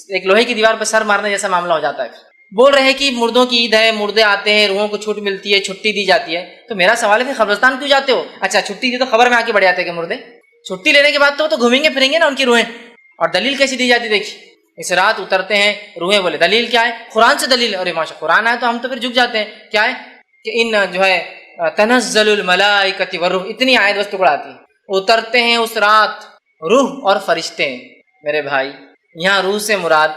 ایک لوہے کی دیوار پہ سر مارنے جیسا معاملہ ہو جاتا ہے. بول رہے ہیں کہ مردوں کی عید ہے، مردے آتے ہیں، روحوں کو چھوٹ ملتی ہے، چھٹی دی جاتی ہے. تو میرا سوال ہے کہ قبرستان کیوں جاتے ہو؟ اچھا چھٹی دی تو خبر میں آ کے بڑھ جاتے ہیں کہ مردے چھٹی لینے کے بعد تو گھومیں گے پھریں گے نا ان کی روحیں. اور دلیل کیسی دی جاتی دیکھیے، اس رات اترتے ہیں روحیں، بولے دلیل کیا ہے؟ قرآن سے دلیل. اور ماشاء قرآن آئے تو ہم تو پھر جھک جاتے ہیں. کیا ہے کہ ان جو ہے تنزل الملائکۃ والروح، اتنی آیت بس ٹکڑا آتی ہے. اترتے ہیں اس رات روح اور فرشتے. میرے بھائی یہاں روح سے مراد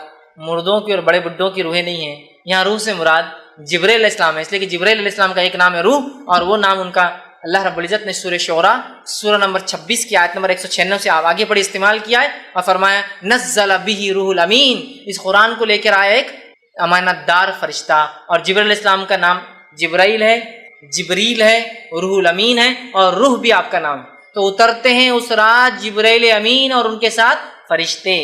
مردوں کی اور بڑے بڈھوں کی روحیں نہیں ہیں، یہاں روح سے مراد جبرائیل علیہ السلام ہے. اس لیے کہ جبرائیل علیہ السلام کا ایک نام ہے روح، اور وہ نام ان کا اللہ رب العزت نے سورہ شعراء سورہ نمبر 26 کی آیت نمبر 196 سے آگے پڑھی استعمال کیا ہے، اور فرمایا نزل بہ روح الامین. اس قرآن کو لے کر آیا ایک امانت دار فرشتہ. اور جبرائیل علیہ السلام کا نام جبرائیل ہے، جبریل ہے، روح الامین ہے، اور روح بھی آپ کا نام. تو اترتے ہیں اس رات جبرائیل امین اور ان کے ساتھ فرشتے.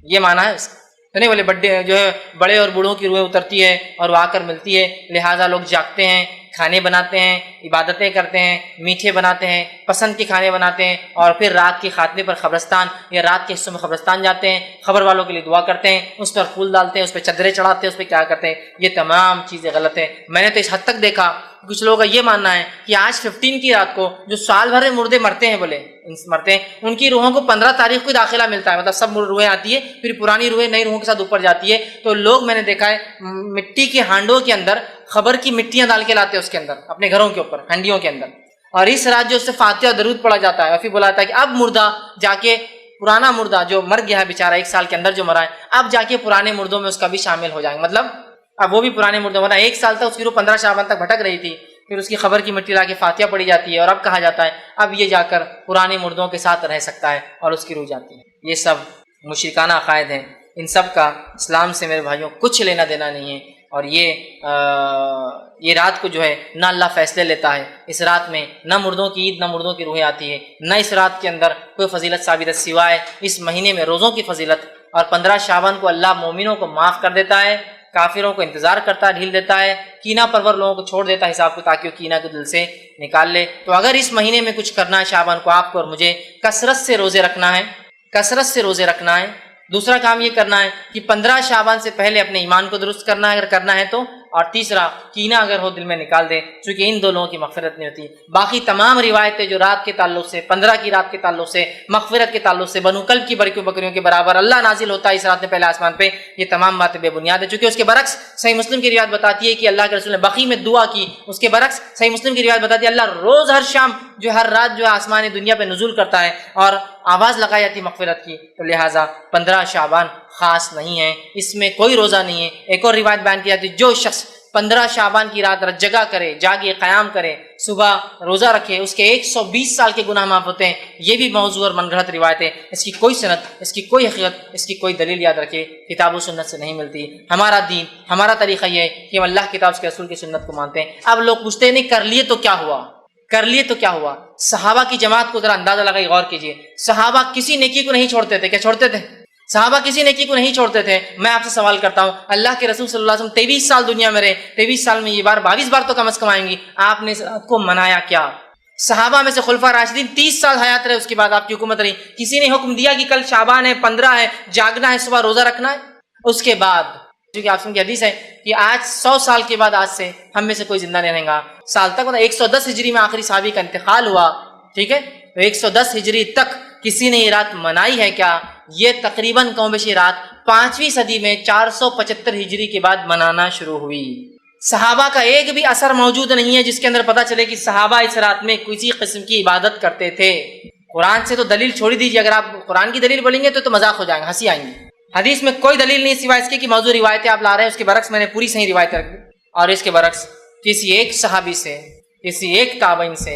یہ معنی ہے اس کا. تو نہیں بولے بڑے جو ہے بڑے اور بوڑھوں کی روحیں اترتی ہے اور وہ آ کر ملتی ہے، لہٰذا لوگ جاگتے ہیں، کھانے بناتے ہیں، عبادتیں کرتے ہیں، میٹھے بناتے ہیں، پسند کے کھانے بناتے ہیں، اور پھر رات کے خاتمے پر قبرستان یا رات کے حصوں میں قبرستان جاتے ہیں، خبر والوں کے لیے دعا کرتے ہیں، اس پر پھول ڈالتے ہیں، اس پہ چادریں چڑھاتے ہیں، اس پہ کیا کرتے ہیں. یہ تمام چیزیں غلط ہیں. میں نے تو اس حد تک دیکھا کچھ لوگوں کا یہ ماننا ہے کہ آج 15 کی رات کو جو سال بھر میں مردے مرتے ہیں، بولے مرتے ہیں، ان کی روحوں کو 15 تاریخ کو داخلہ ملتا ہے. مطلب سب روحیں آتی ہے، پھر پرانی روحیں نئی روحوں کے ساتھ اوپر جاتی ہے. تو لوگ میں نے دیکھا ہے مٹی کے ہانڈوں کے اندر خبر کی مٹیاں ڈال کے لاتے ہیں اس کے اندر اپنے گھروں کے اوپر ہنڈیوں کے اندر، اور اس رات جو اس سے فاتحہ اور درود پڑا جاتا ہے، اور پھر بولا جاتا ہے کہ اب مردہ جا کے پرانا مردہ جو مر گیا ہے بیچارہ 1 سال کے اندر جو مرا ہے، اب جا کے پرانے مردوں میں اس کا بھی شامل ہو جائیں گے. مطلب اب وہ بھی پرانے مردوں میں 1 سال تک اس کی روح 15 شعبان تک بھٹک رہی تھی، پھر اس کی خبر کی مٹی لا کے فاتحہ پڑھی جاتی ہے، اور اب کہا جاتا ہے اب یہ جا کر پرانے مردوں کے ساتھ رہ سکتا ہے، اور اس کی روح جاتی ہے. یہ سب مشرکانہ عقائد ہیں. ان سب کا اسلام سے میرے بھائیوں کچھ لینا دینا نہیں ہے. اور یہ رات کو جو ہے نہ اللہ فیصلے لیتا ہے، اس رات میں نہ مردوں کی عید نہ مردوں کی روحیں آتی ہے، نہ اس رات کے اندر کوئی فضیلت ثابت ہے سوائے اس مہینے میں روزوں کی فضیلت. اور 15 شعبان کو اللہ مومنوں کو معاف کر دیتا ہے، کافروں کو انتظار کرتا ہے، ڈھیل دیتا ہے، کینہ پرور لوگوں کو چھوڑ دیتا ہے حساب کو، تاکہ وہ کینہ کو دل سے نکال لے. تو اگر اس مہینے میں کچھ کرنا ہے شعبان کو آپ کو اور مجھے، کثرت سے روزے رکھنا ہے، کثرت سے روزے رکھنا ہے. دوسرا کام یہ کرنا ہے کہ 15 شعبان سے پہلے اپنے ایمان کو درست کرنا ہے اگر کرنا ہے تو. اور تیسرا کینہ اگر ہو دل میں نکال دے، چونکہ ان دو لوگوں کی مغفرت نہیں ہوتی. باقی تمام روایتیں جو رات کے تعلق سے 15 کی رات کے تعلق سے مغفرت کے تعلق سے بنو کلب کی بکریوں کے برابر اللہ نازل ہوتا ہے اس رات میں پہلے آسمان پہ، یہ تمام باتیں بے بنیاد ہے. چونکہ اس کے برعکس صحیح مسلم کی روایت بتاتی ہے کہ اللہ کے رسول نے بقیع میں دعا کی. اس کے برعکس صحیح مسلم کی روایت بتاتی ہے اللہ روز ہر شام جو ہر رات جو ہے آسمان دنیا پہ نزول کرتا ہے اور آواز لگائی جاتی مغفرت کی. تو لہٰذا 15 شعبان خاص نہیں ہے، اس میں کوئی روزہ نہیں ہے. ایک اور روایت بیان کی جاتی ہے جو شخص 15 شعبان کی رات جگہ کرے، جاگے، قیام کرے، صبح روزہ رکھے، اس کے 120 سال کے گناہ معاف ہوتے ہیں. یہ بھی موضوع اور من گھڑت روایت ہے، اس کی کوئی سند، اس کی کوئی حقیقت، اس کی کوئی دلیل یاد رکھے کتاب و سنت سے نہیں ملتی. ہمارا دین، ہمارا طریقہ یہ ہے کہ ہم اللہ کی کتاب کے رسول کی سنت کو مانتے ہیں. اب لوگ پوچھتے نہیں کر لیے تو کیا ہوا، کر لیے تو کیا ہوا. صحابہ کی جماعت کو ذرا اندازہ لگائی، غور کیجئے. صحابہ کسی نیکی کو نہیں چھوڑتے تھے. کیا چھوڑتے تھے؟ صحابہ کسی نیکی کو نہیں چھوڑتے تھے. میں آپ سے سوال کرتا ہوں، اللہ کے رسول صلی اللہ علیہ وسلم 23 سال دنیا میں رہے، 23 سال میں یہ بار 22 بار تو کم از کم آئیں گی، آپ نے اس رات کو منایا کیا؟ صحابہ میں سے خلفاء راشدین 30 سال حیات رہے، اس کے بعد آپ کی حکومت رہی، کسی نے حکم دیا کہ کل شعبان ہے، 15 ہے، جاگنا ہے، صبح روزہ رکھنا ہے؟ اس کے بعد کیونکہ آپ کی حدیث ہے کہ آج 100 سال کے بعد آج سے ہم میں سے کوئی زندہ نہیں رہے گا سال تک. 110 ہجری میں آخری صحابی کا انتقال ہوا، ٹھیک ہے، تو 110 ہجری تک کسی نے یہ رات منائی ہے کیا؟ یہ تقریباً کم بیش رات 5ویں صدی میں 475 ہجری کے بعد منانا شروع ہوئی. صحابہ کا ایک بھی اثر موجود نہیں ہے جس کے اندر پتہ چلے کہ صحابہ اس رات میں کسی قسم کی عبادت کرتے تھے. قرآن سے تو دلیل چھوڑی دیجیے، اگر آپ قرآن کی دلیل بولیں گے تو مذاق ہو جائیں گے، ہنسی آئیں گی. حدیث میں کوئی دلیل نہیں سوائے اس کے کہ موضوع روایتیں آپ لا رہے ہیں. اس کے برعکس میں نے پوری صحیح روایتیں رکھ دی. اور اس کے برعکس کسی ایک صحابی سے، کسی ایک تابعین سے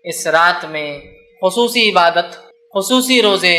اس رات میں خصوصی عبادت، خصوصی روزے،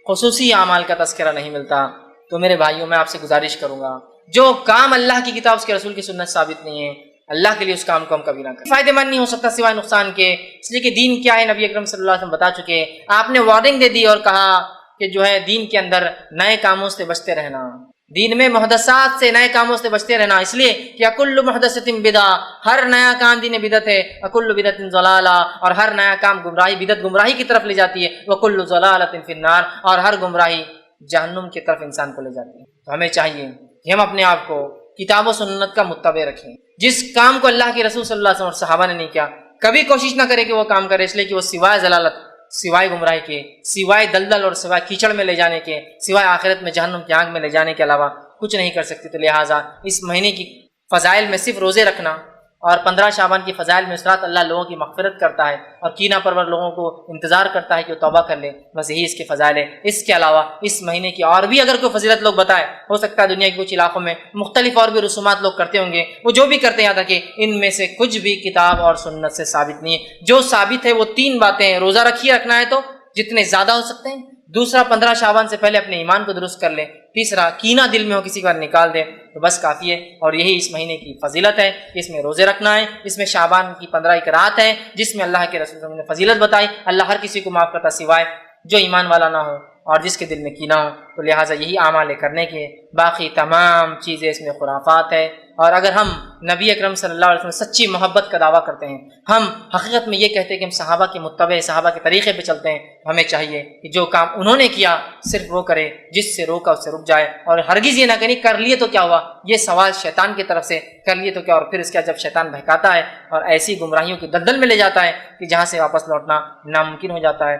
خصوصی اعمال کا تذکرہ نہیں ملتا، تو میرے بھائیوں میں آپ سے گزارش کروں گا جو کام اللہ کی کتاب اس کے رسول کی سنت ثابت نہیں ہے، اللہ کے لیے اس کام کو ہم کبھی نہ کریں۔ فائدہ مند نہیں ہو سکتا سوائے نقصان کے، اس لیے کہ دین کیا ہے نبی اکرم صلی اللہ علیہ وسلم بتا چکے۔ آپ نے وارننگ دے دی اور کہا کہ جو ہے دین کے اندر نئے کاموں سے بچتے رہنا، دین میں محدثات سے، نئے کاموں سے بچتے رہنا، اس لیے کہ کل محدثۃ بدعہ، ہر نیا کام دین بدعت ہے، وکل بدعت ضلالہ، اور ہر نیا کام گمراہی، بدعت گمراہی کی طرف لے جاتی ہے، وکل ضلالۃ فی النار، اور ہر گمراہی جہنم کی طرف انسان کو لے جاتی ہے۔ تو ہمیں چاہیے کہ ہم اپنے آپ کو کتاب و سنت کا متبع رکھیں، جس کام کو اللہ کے رسول صلی اللہ علیہ وسلم اور صحابہ نے نہیں کیا کبھی کوشش نہ کرے کہ وہ کام کرے، اس لیے کہ وہ سوائے ضلالت، سوائے گمراہی کے، سوائے دلدل اور سوائے کیچڑ میں لے جانے کے، سوائے آخرت میں جہنم کی آگ میں لے جانے کے علاوہ کچھ نہیں کر سکتے۔ تو لہٰذا اس مہینے کی فضائل میں صرف روزے رکھنا اور 15 شعبان کی فضائل میں اس رات اللہ لوگوں کی مغفرت کرتا ہے اور کینہ پرور لوگوں کو انتظار کرتا ہے کہ وہ توبہ کر لیں، بس یہی اس کے فضائل ہے۔ اس کے علاوہ اس مہینے کی اور بھی اگر کوئی فضیلت لوگ بتائے، ہو سکتا ہے دنیا کے کچھ علاقوں میں مختلف اور بھی رسومات لوگ کرتے ہوں گے، وہ جو بھی کرتے ہیں یاد رکھیں ان میں سے کچھ بھی کتاب اور سنت سے ثابت نہیں ہے۔ جو ثابت ہے وہ 3 باتیں ہیں، روزہ رکھیے، رکھنا ہے تو جتنے زیادہ ہو سکتے ہیں، دوسرا 15 شعبان سے پہلے اپنے ایمان کو درست کر لیں، تیسرا کینہ دل میں ہو کسی کا نکال دے تو بس کافی ہے۔ اور یہی اس مہینے کی فضیلت ہے کہ اس میں روزے رکھنا ہے، اس میں شعبان کی 15 ایک رات ہے جس میں اللہ کے رسول صلی اللہ علیہ وسلم نے فضیلت بتائی، اللہ ہر کسی کو معاف کرتا سوائے جو ایمان والا نہ ہو اور جس کے دل میں کینہ ہو، تو لہٰذا یہی اعمال کرنے کے، باقی تمام چیزیں اس میں خرافات ہے۔ اور اگر ہم نبی اکرم صلی اللہ علیہ وسلم سچی محبت کا دعویٰ کرتے ہیں، ہم حقیقت میں یہ کہتے ہیں کہ ہم صحابہ کے متبع، صحابہ کے طریقے پہ چلتے ہیں، ہمیں چاہیے کہ جو کام انہوں نے کیا صرف وہ کرے، جس سے روکا اس سے رک جائے، اور ہرگز یہ نہ کریں کر لیے تو کیا ہوا، یہ سوال شیطان کی طرف سے کر لیے تو کیا، اور پھر اس کے جب شیطان بہکاتا ہے اور ایسی گمراہیوں کی دلدل میں لے جاتا ہے کہ جہاں سے واپس لوٹنا ناممکن ہو جاتا ہے۔